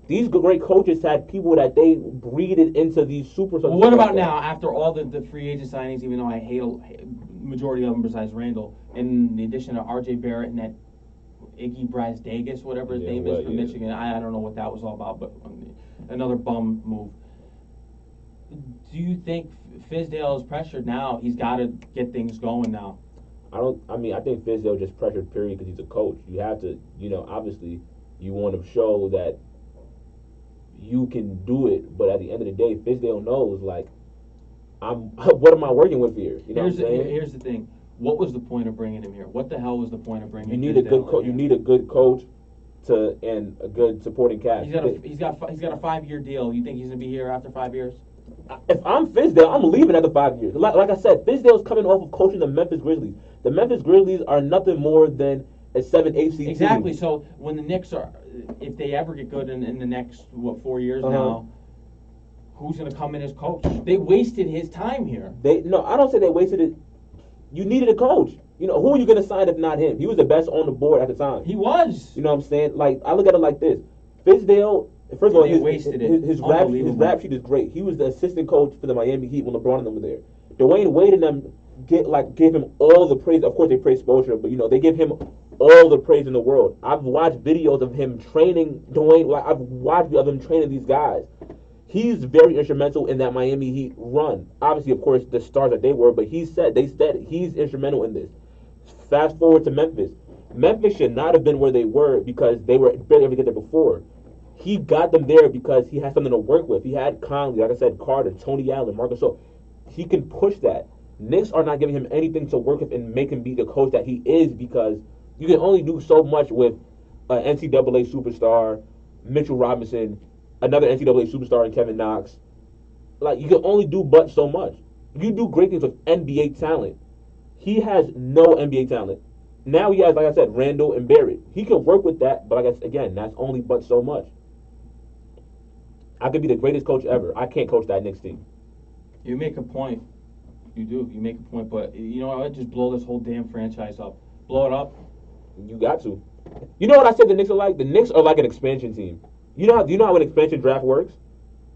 These great coaches had people that they breeded into these superstars. Well, what about now, after all the free agent signings, even though I hate majority of them besides Randall, and the addition of R.J. Barrett and that Iggy Brasdegas, whatever his name is, from Michigan. I don't know what that was all about, but another bum move. Do you think Fizdale is pressured now? He's got to get things going now. I think Fizdale just pressured, period, because he's a coach. You have to, obviously, you want to show that you can do it, but at the end of the day, Fizdale knows, like, what am I working with here? You know what I'm saying? Here's the thing. What was the point of bringing him here? What the hell was the point of bringing him here? You need a good coach and a good supporting cast. He's got a 5-year deal. You think he's gonna be here after 5 years? If I'm Fizdale, I'm leaving after 5 years. Like I said, Fizdale's coming off of coaching the Memphis Grizzlies. The Memphis Grizzlies are nothing more than a 7-8 seed. Exactly. So when the Knicks if they ever get good in the next 4 years now, who's gonna come in as coach? They wasted his time here. I don't say they wasted it. You needed a coach. Who are you gonna sign if not him? He was the best on the board at the time. He was. You know what I'm saying? Like, I look at it like this: Fizdale. First of all, his rap sheet is great. He was the assistant coach for the Miami Heat when LeBron and them were there. Dwayne Wade and them gave him all the praise. Of course, they praise Spoelstra, but they give him all the praise in the world. I've watched videos of him training Dwayne. I've watched videos of him training these guys. He's very instrumental in that Miami Heat run. Obviously, of course, the stars that they were, but they said he's instrumental in this. Fast forward to Memphis. Memphis should not have been where they were because they were barely able to get there before. He got them there because he had something to work with. He had Conley, like I said, Carter, Tony Allen, Marcus. So he can push that. Knicks are not giving him anything to work with and make him be the coach that he is because you can only do so much with an NCAA superstar, Mitchell Robinson, another NCAA superstar in Kevin Knox. Like, you can only do but so much. You do great things with NBA talent. He has no NBA talent. Now he has, like I said, Randall and Barrett. He can work with that, but again, that's only but so much. I could be the greatest coach ever. I can't coach that Knicks team. You make a point. You do. You make a point, but I'd just blow this whole damn franchise up. Blow it up. You got to. You know what I said the Knicks are like? The Knicks are like an expansion team. Do you know how an expansion draft works?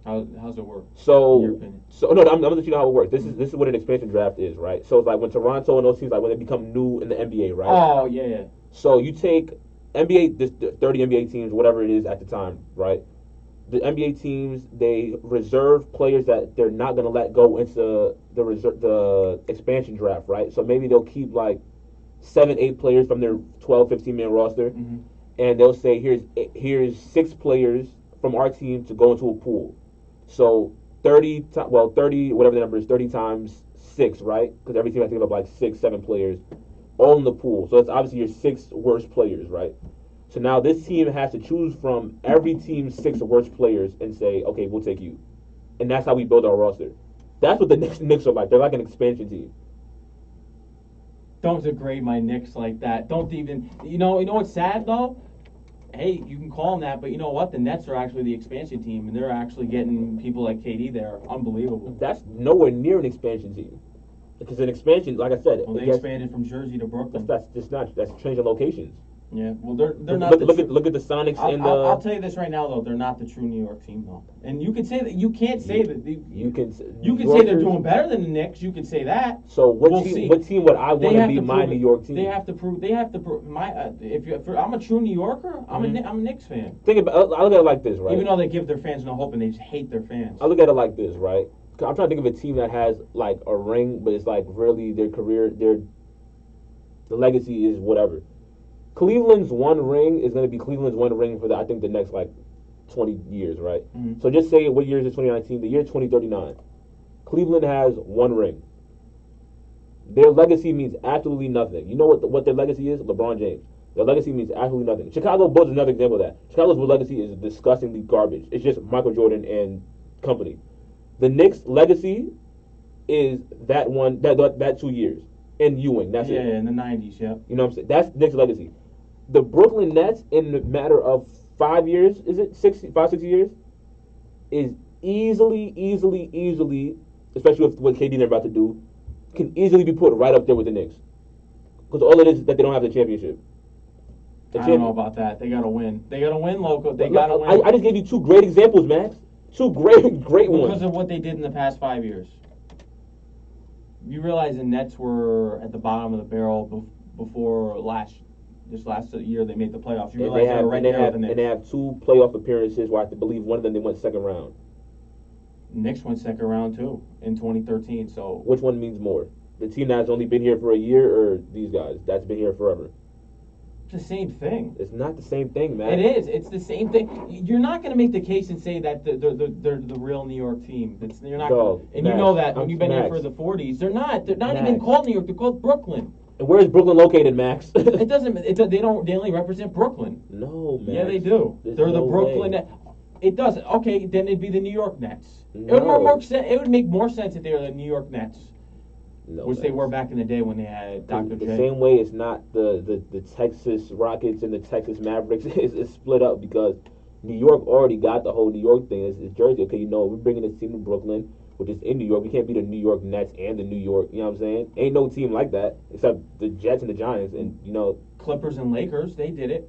How's it work? So, in your opinion? I'm gonna let you know how it works. This is what an expansion draft is, right? So it's like when Toronto and those teams, like when they become new in the NBA, right? Oh yeah. So you take NBA, this 30 NBA teams, whatever it is at the time, right? the NBA teams, they reserve players that they're not going to let go into the expansion draft, right? So maybe they'll keep like 7, 8 players from their 12, 15-man roster, and they'll say here's 6 players from our team to go into a pool. So 30 whatever the number is, 30 times 6, right? Because every team has to give up like 6, 7 players, all in the pool. So it's obviously your 6 worst players, right? So now this team has to choose from every team's 6 worst players and say, okay, we'll take you. And that's how we build our roster. That's what the Knicks are like. They're like an expansion team. Don't degrade my Knicks like that. Don't even, you know what's sad though? Hey, you can call them that, but you know what? The Nets are actually the expansion team, and they're actually getting people like KD there. Unbelievable. That's nowhere near an expansion team. Because an expansion, like I said, well, they expanded from Jersey to Brooklyn. That's changing locations. Yeah, well, they're not. Look at the Sonics and the. I'll tell you this right now, though, they're not the true New York team, though. And you can say that. You can't say that. You can say they're doing better than the Knicks. You can say that. So what team would I want to be my New York team? They have to prove. My. I'm a true New Yorker, I'm a Knicks fan. Think about. I look at it like this, right? Even though they give their fans no hope and they just hate their fans. I look at it like this, right? I'm trying to think of a team that has like a ring, but it's like really their career, the legacy is whatever. Cleveland's one ring is going to be Cleveland's one ring for I think the next like 20 years, right? Mm-hmm. So just say what year is it? 2019. The year 2039. Cleveland has one ring. Their legacy means absolutely nothing. You know what their legacy is? LeBron James. Their legacy means absolutely nothing. Chicago Bulls is another example of that. Chicago's legacy is disgustingly garbage. It's just Michael Jordan and company. The Knicks' legacy is that 2 years. And Ewing, that's it. Yeah, in the 90s, yeah. You know what I'm saying? That's Knicks' legacy. The Brooklyn Nets, in a matter of 5 years, is it 6 years, is easily, especially with what KD they're about to do, can easily be put right up there with the Knicks. Because all it is that they don't have the championship. I don't know about that. They got to win. They got to win, Loko. They got to win. I just gave you 2 great examples, Max. 2 great ones. Because of what they did in the past 5 years. You realize the Nets were at the bottom of the barrel before last year they made the playoffs. You realize they were right there with the Knicks. And they have 2 playoff appearances where I believe one of them they went second round. Knicks went second round too in 2013. So which one means more? The team that's only been here for a year, or these guys that's been here forever? It's the same thing. It's not the same thing, man. It is. It's the same thing. You're not going to make the case and say that they're the real New York team. You're not. And Max, you know that when you've been here for the 40s, they're not. They're not Max. Even called New York. They're called Brooklyn. And where is Brooklyn located, Max? It doesn't. They don't. They only represent Brooklyn. No, Max. Yeah, they do. They're the Brooklyn. It does. Okay, then it'd be the New York Nets. No. It would make more sense if they were the New York Nets. No, which they were back in the day when they had Dr. J. The same way it's not the Texas Rockets and the Texas Mavericks is split up because New York already got the whole New York thing. It's Jersey. Okay, we're bringing this team to Brooklyn, which is in New York. We can't be the New York Nets and the New York, you know what I'm saying? Ain't no team like that except the Jets and the Giants and, Clippers and Lakers, they did it.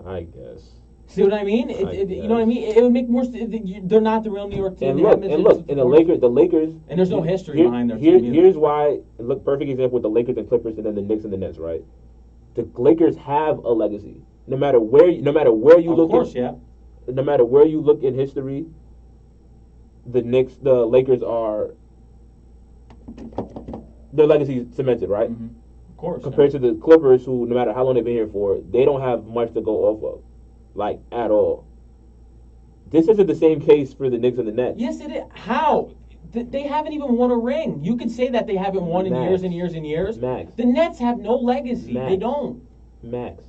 I guess. See what I mean? You know what I mean? It would make more sense. They're not the real New York team. And the Lakers. And there's no history behind their team. Here's why. Look, perfect example with the Lakers and Clippers, and then the Knicks and the Nets. Right? The Lakers have a legacy. No matter where you look. Of course, yeah. No matter where you look in history, the Lakers are. Their legacy is cemented, right? Mm-hmm. Of course. Compared to the Clippers, who no matter how long they've been here for, they don't have much to go off of. Like, at all. This isn't the same case for the Knicks and the Nets. Yes, it is. How? They haven't even won a ring. You could say that they haven't won in years and years and years. Max. The Nets have no legacy. They don't. Max.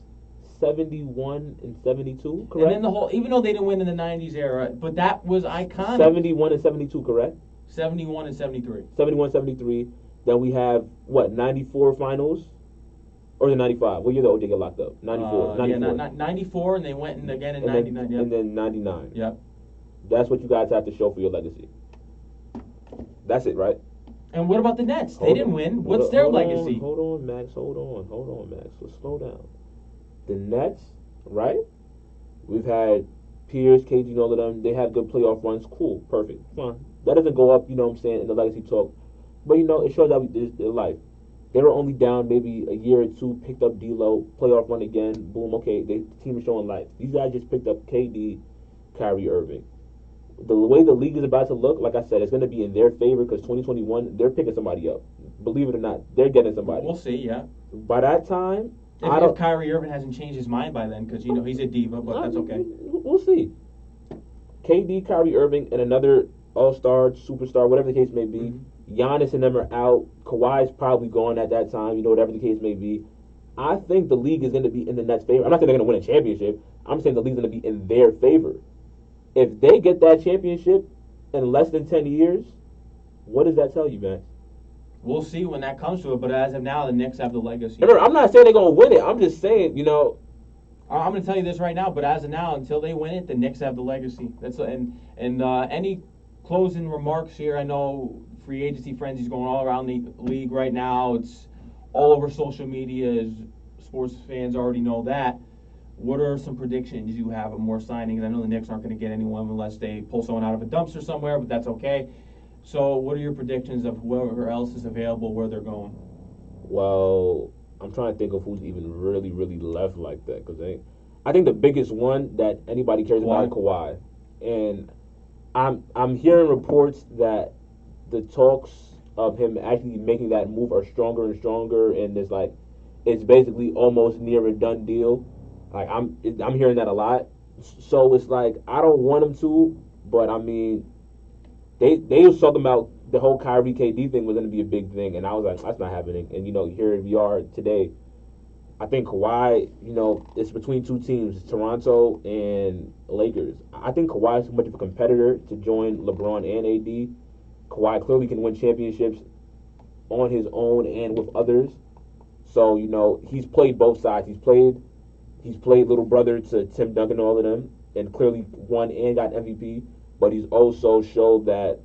71 and 72, correct? And then even though they didn't win in the 90s era, but that was iconic. 71 and 72, correct? 71 and 73. 71, 73. Then we have, 94 finals? Or the 95. What year did OJ get locked up? 94. 94. Yeah, 94, and they went in again in 99. And then 99. Yep. That's what you guys have to show for your legacy. That's it, right? And what about the Nets? They didn't win. What's their legacy? Hold on, Max. Hold on, Max. Let's slow down. The Nets, right? We've had Pierce, KG, and all of them. They have good playoff runs. Cool. Perfect. Fine. That doesn't go up, you know what I'm saying, in the legacy talk. But, it shows that it's their life. They were only down maybe a year or two, picked up D'Lo, playoff run again, boom, okay, the team is showing life. These guys just picked up KD, Kyrie Irving. The way the league is about to look, like I said, it's going to be in their favor because 2021, they're picking somebody up. Believe it or not, they're getting somebody. We'll see, yeah. By that time, if Kyrie Irving hasn't changed his mind by then, because, he's a diva, but that's okay. We'll see. KD, Kyrie Irving, and another all-star, superstar, whatever the case may be. Mm-hmm. Giannis and them are out. Kawhi's probably gone at that time, whatever the case may be. I think the league is going to be in the Nets' favor. I'm not saying they're going to win a championship. I'm saying the league's going to be in their favor. If they get that championship in less than 10 years, what does that tell you, man? We'll see when that comes to it, but as of now, the Knicks have the legacy. Remember, I'm not saying they're going to win it. I'm just saying, I'm going to tell you this right now, but as of now, until they win it, the Knicks have the legacy. Any closing remarks here? I know free agency frenzy's going all around the league right now. It's all over social media, as sports fans already know that. What are some predictions you have of more signings? I know the Knicks aren't going to get anyone unless they pull someone out of a dumpster somewhere, but that's okay. So what are your predictions of whoever else is available, where they're going? Well, I'm trying to think of who's even really, really left like that. Because I think the biggest one that anybody cares about is Kawhi. And I'm hearing reports that the talks of him actually making that move are stronger and stronger, and it's basically almost near a done deal. Like I'm hearing that a lot. So it's like I don't want him to, but I mean, they was talking about the whole Kyrie KD thing was going to be a big thing, and I was like, that's not happening. And here we are today. I think Kawhi, it's between two teams, Toronto and Lakers. I think Kawhi is too much of a competitor to join LeBron and AD. Kawhi clearly can win championships on his own and with others. So, he's played both sides. He's played little brother to Tim Duncan and all of them, and clearly won and got MVP. But he's also showed that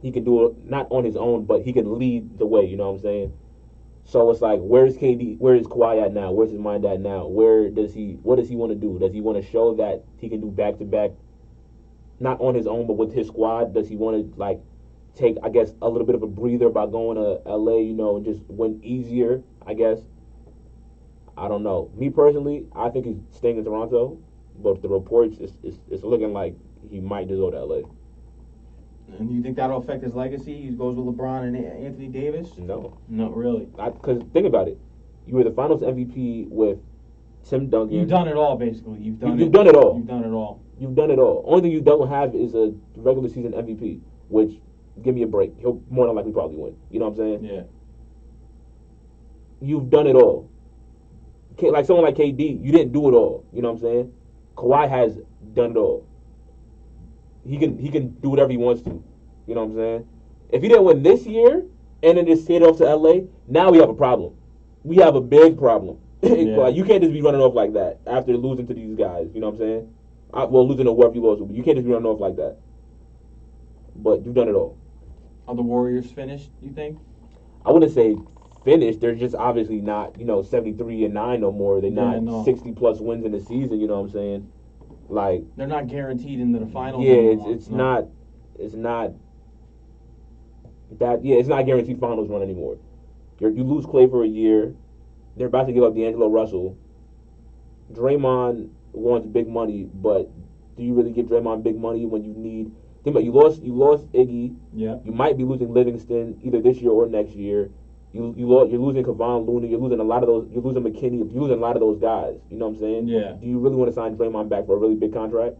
he can do it not on his own, but he can lead the way. You know what I'm saying? So it's like, where's KD? Where is Kawhi at now? Where's his mind at now? What does he want to do? Does he want to show that he can do back-to-back, not on his own, but with his squad? Does he want to, take, I guess, a little bit of a breather by going to LA, and just win easier, I guess? I don't know. Me personally, I think he's staying in Toronto, but the reports, it's looking like he might just go to LA. And you think that'll affect his legacy? He goes with LeBron and Anthony Davis? No. Not really. Because think about it. You were the Finals MVP with Tim Duncan. You've done it all, basically. You've done it all. You've done it all. You've done it all. Only thing you don't have is a regular season MVP, which, give me a break. He'll more than likely probably win. You know what I'm saying? Yeah. You've done it all. Like someone like KD, you didn't do it all. You know what I'm saying? Kawhi has done it all. He can do whatever he wants to. You know what I'm saying? If he didn't win this year and then just stayed off to LA, now we have a problem. We have a big problem. Yeah. You can't just be running off like that after losing to these guys. You know what I'm saying? Losing to whoever you lost to, but you can't just be running off like that. But you've done it all. Are the Warriors finished, you think? I wouldn't say finished. They're just obviously not, 73-9 no more. They're not 60+ wins in the season. You know what I'm saying? Like, they're not guaranteed into the finals. Yeah, it's not guaranteed finals run anymore. You lose Clay for a year. They're about to give up D'Angelo Russell. Draymond wants big money, but do you really give Draymond big money when you need? Think about it, you lost Iggy. Yeah. You might be losing Livingston either this year or next year. You're losing Kevon Looney. You're losing a lot of those. You're losing McKinney. You're losing a lot of those guys. You know what I'm saying? Yeah. Do you really want to sign Draymond back for a really big contract?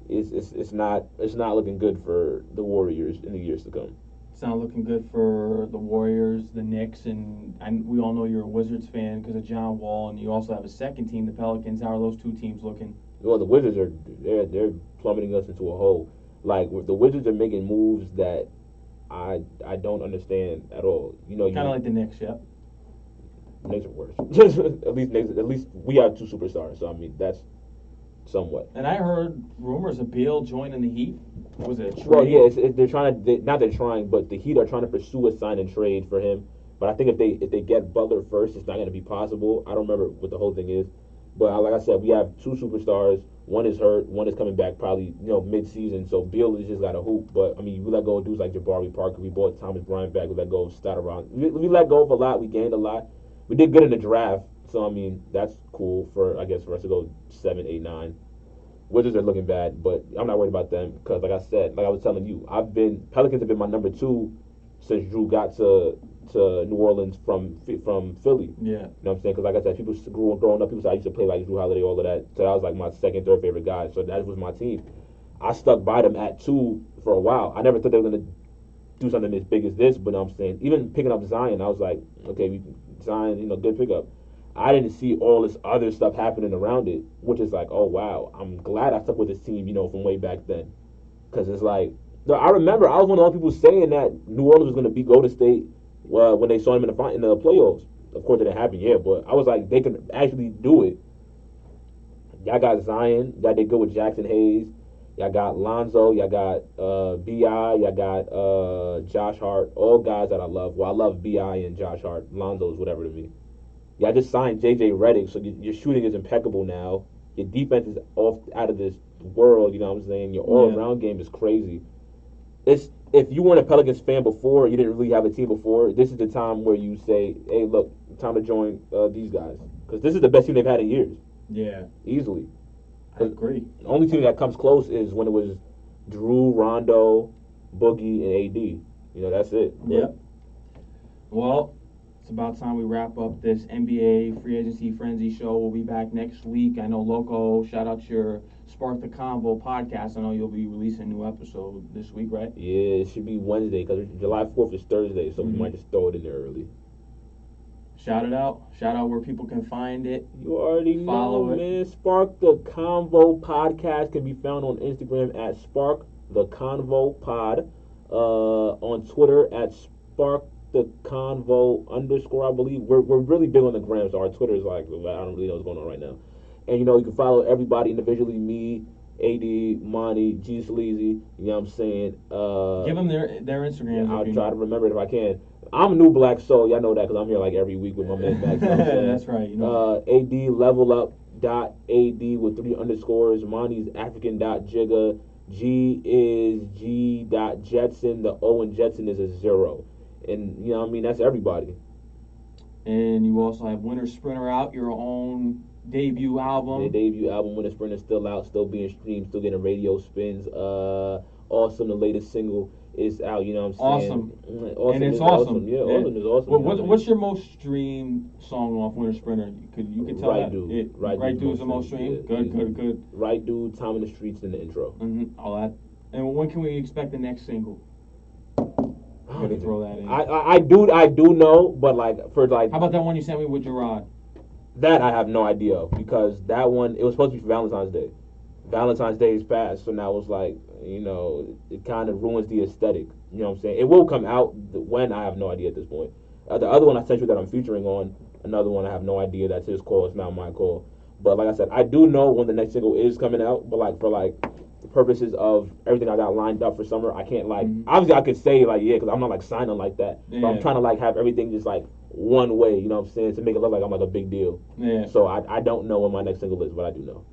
It's not looking good for the Warriors in the years to come. It's not looking good for the Warriors, the Knicks, and we all know you're a Wizards fan because of John Wall, and you also have a second team, the Pelicans. How are those two teams looking? Well, the Wizards they're plummeting us into a hole. Like, the Wizards are making moves that I don't understand at all. Kind of like the Knicks, yeah. Knicks are worse. at least we have two superstars. So I mean that's somewhat. And I heard rumors of Beal joining the Heat. Was it a trade? Well, yeah, they're trying to. But the Heat are trying to pursue a sign and trade for him. But I think if they get Butler first, it's not going to be possible. I don't remember what the whole thing is. But like I said, we have two superstars. One is hurt. One is coming back probably mid-season. So Beal has just got a hoop. But I mean, we let go of dudes like Jabari Parker. We bought Thomas Bryant back. We let go of Stoudemire. We let go of a lot. We gained a lot. We did good in the draft. So I mean, that's cool for us to go 7, 8, 9. Wizards are looking bad, but I'm not worried about them because, like I said, like I was telling you, Pelicans have been my number 2 since Drew got to New Orleans from Philly. Yeah. You know what I'm saying? Because like I said, people growing up, people said I used to play like Drew Holiday, all of that. So that was like my second, third favorite guy. So that was my team. I stuck by them at 2 for a while. I never thought they were gonna do something as big as this, but I'm saying even picking up Zion, I was like, okay, Zion, good pickup. I didn't see all this other stuff happening around it, which is like, oh wow, I'm glad I stuck with this team, from way back then, because it's like, I remember I was one of the people saying that New Orleans was going to beat Golden State when they saw him in the playoffs. Of course, it didn't happen yet, but I was like, they can actually do it. Y'all got Zion, y'all did good with Jackson Hayes, y'all got Lonzo, y'all got B.I., y'all got Josh Hart, all guys that I love. Well, I love B.I. and Josh Hart. Lonzo is whatever to me. Yeah, I just signed J.J. Redick, so your shooting is impeccable now. Your defense is out of this world, you know what I'm saying? Your all-around game is crazy. If you weren't a Pelicans fan before, you didn't really have a team before, this is the time where you say, hey, look, time to join these guys. Because this is the best team they've had in years. Yeah. Easily. I agree. The only team that comes close is when it was Drew, Rondo, Boogie, and AD. That's it. Yeah. Well, it's about time we wrap up this NBA Free Agency Frenzy show. We'll be back next week. I know, Loko, shout out to your Spark the Convo podcast. I know you'll be releasing a new episode this week, right? Yeah, it should be Wednesday because July 4th is Thursday, so we might just throw it in there early. Shout it out. Shout out where people can find it. You already Follow know, man. Spark the Convo podcast can be found on Instagram at Spark the Convo Pod. On Twitter at Spark the Convo _ I believe. We're really big on the gram, so our Twitter is like, I don't really know what's going on right now. And you can follow everybody individually, me, AD, Monty, G Sleazy, you know what I'm saying? Give them their Instagram. I'll try to remember it if I can. I'm a new black soul, y'all know that because I'm here like every week with my man Max. You know what I'm saying? That's right. AD level up .ad with 3 underscores. Monty's African.jigga. G is G.Jetson. The O in Jetson is a 0. And, you know what I mean? That's everybody. And you also have Winter Sprinter out, your own debut album. The debut album, Winter Sprinter, still out, still being streamed, still getting radio spins. Awesome, the latest single is out, you know what I'm saying? Awesome. And it's awesome. Yeah, Awesome is awesome. What's your most streamed song off Winter Sprinter? You could tell Right that? Dude. Right Dude's the most streamed? Yeah, Good. Right Dude, Time in the Streets, in the intro. Mm-hmm. All that. And when can we expect the next single? I'm gonna throw that in. I do know, but how about that one you sent me with Gerard? That I have no idea because that one, it was supposed to be for Valentine's Day. Valentine's Day is past, so now it's like, it kind of ruins the aesthetic. You know what I'm saying? It will come out when, I have no idea at this point. The other one I sent you that I'm featuring on, another one I have no idea. That's his call. It's not my call. But like I said, I do know when the next single is coming out. But for the purposes of everything I got lined up for summer, I can't obviously I could say because I'm not signing like that. Yeah. But I'm trying to have everything just one way. You know what I'm saying? To make it look like I'm a big deal. Yeah. So I don't know when my next single is, but I do know.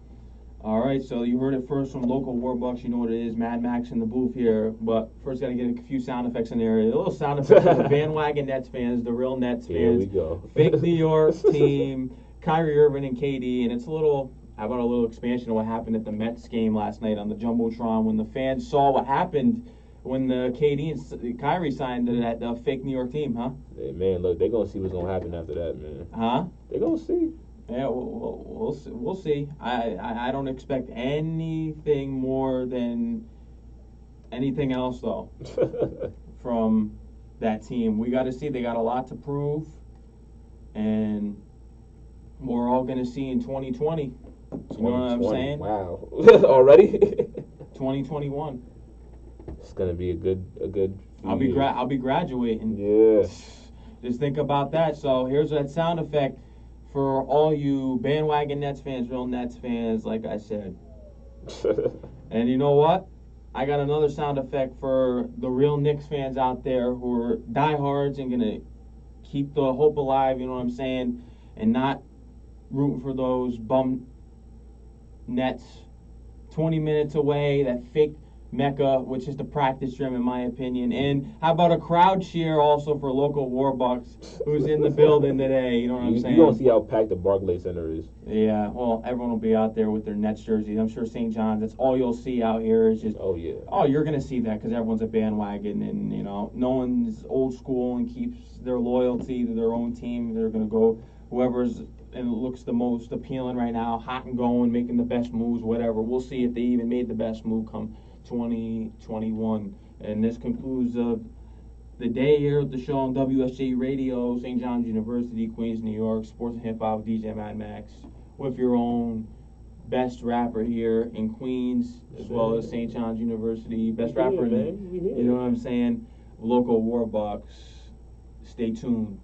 All right, so you heard it first from Loko Warbucks. You know what it is, Mad Max in the booth here. But first, got to get a few sound effects in there. A little sound effects for the bandwagon Nets fans, the real Nets fans. Here we go. Fake New York team, Kyrie Irving and KD, and it's how about a little expansion of what happened at the Mets game last night on the Jumbotron when the fans saw what happened when the KD and Kyrie signed to that fake New York team, huh? Hey, man, look, they're going to see what's going to happen after that, man. Huh? They're going to see. Yeah, we'll see. I don't expect anything more than anything else, though, from that team. We got to see. They got a lot to prove, and we're all going to see in 2020. You know what I'm saying? Wow. Already? 2021. It's going to be a good I'll be graduating. Yeah. Just think about that. So here's that sound effect for all you bandwagon Nets fans, real Nets fans, like I said. And you know what? I got another sound effect for the real Knicks fans out there who are diehards and going to keep the hope alive, you know what I'm saying, and not rooting for those bum Nets 20 minutes away, that fake Mecca, which is the practice gym, in my opinion. And how about a crowd cheer also for Loko Warbucks, who's in the building today? You know what I'm saying? You don't see how packed the Barclays Center is. Yeah, well, everyone will be out there with their Nets jerseys. I'm sure St. John's, that's all you'll see out here is just, Oh yeah. oh, you're going to see that because everyone's a bandwagon and, no one's old school and keeps their loyalty to their own team. They're going to go whoever's and looks the most appealing right now, hot and going, making the best moves, whatever. We'll see if they even made the best move come 2021. And this concludes the day here at the show on WSJU Radio, St. John's University, Queens, New York, Sports and Hip Hop with DJ Mad Max, with your own best rapper here in Queens, as well as St. John's University, best rapper in, you know what I'm saying, Loko Warbucks. Stay tuned.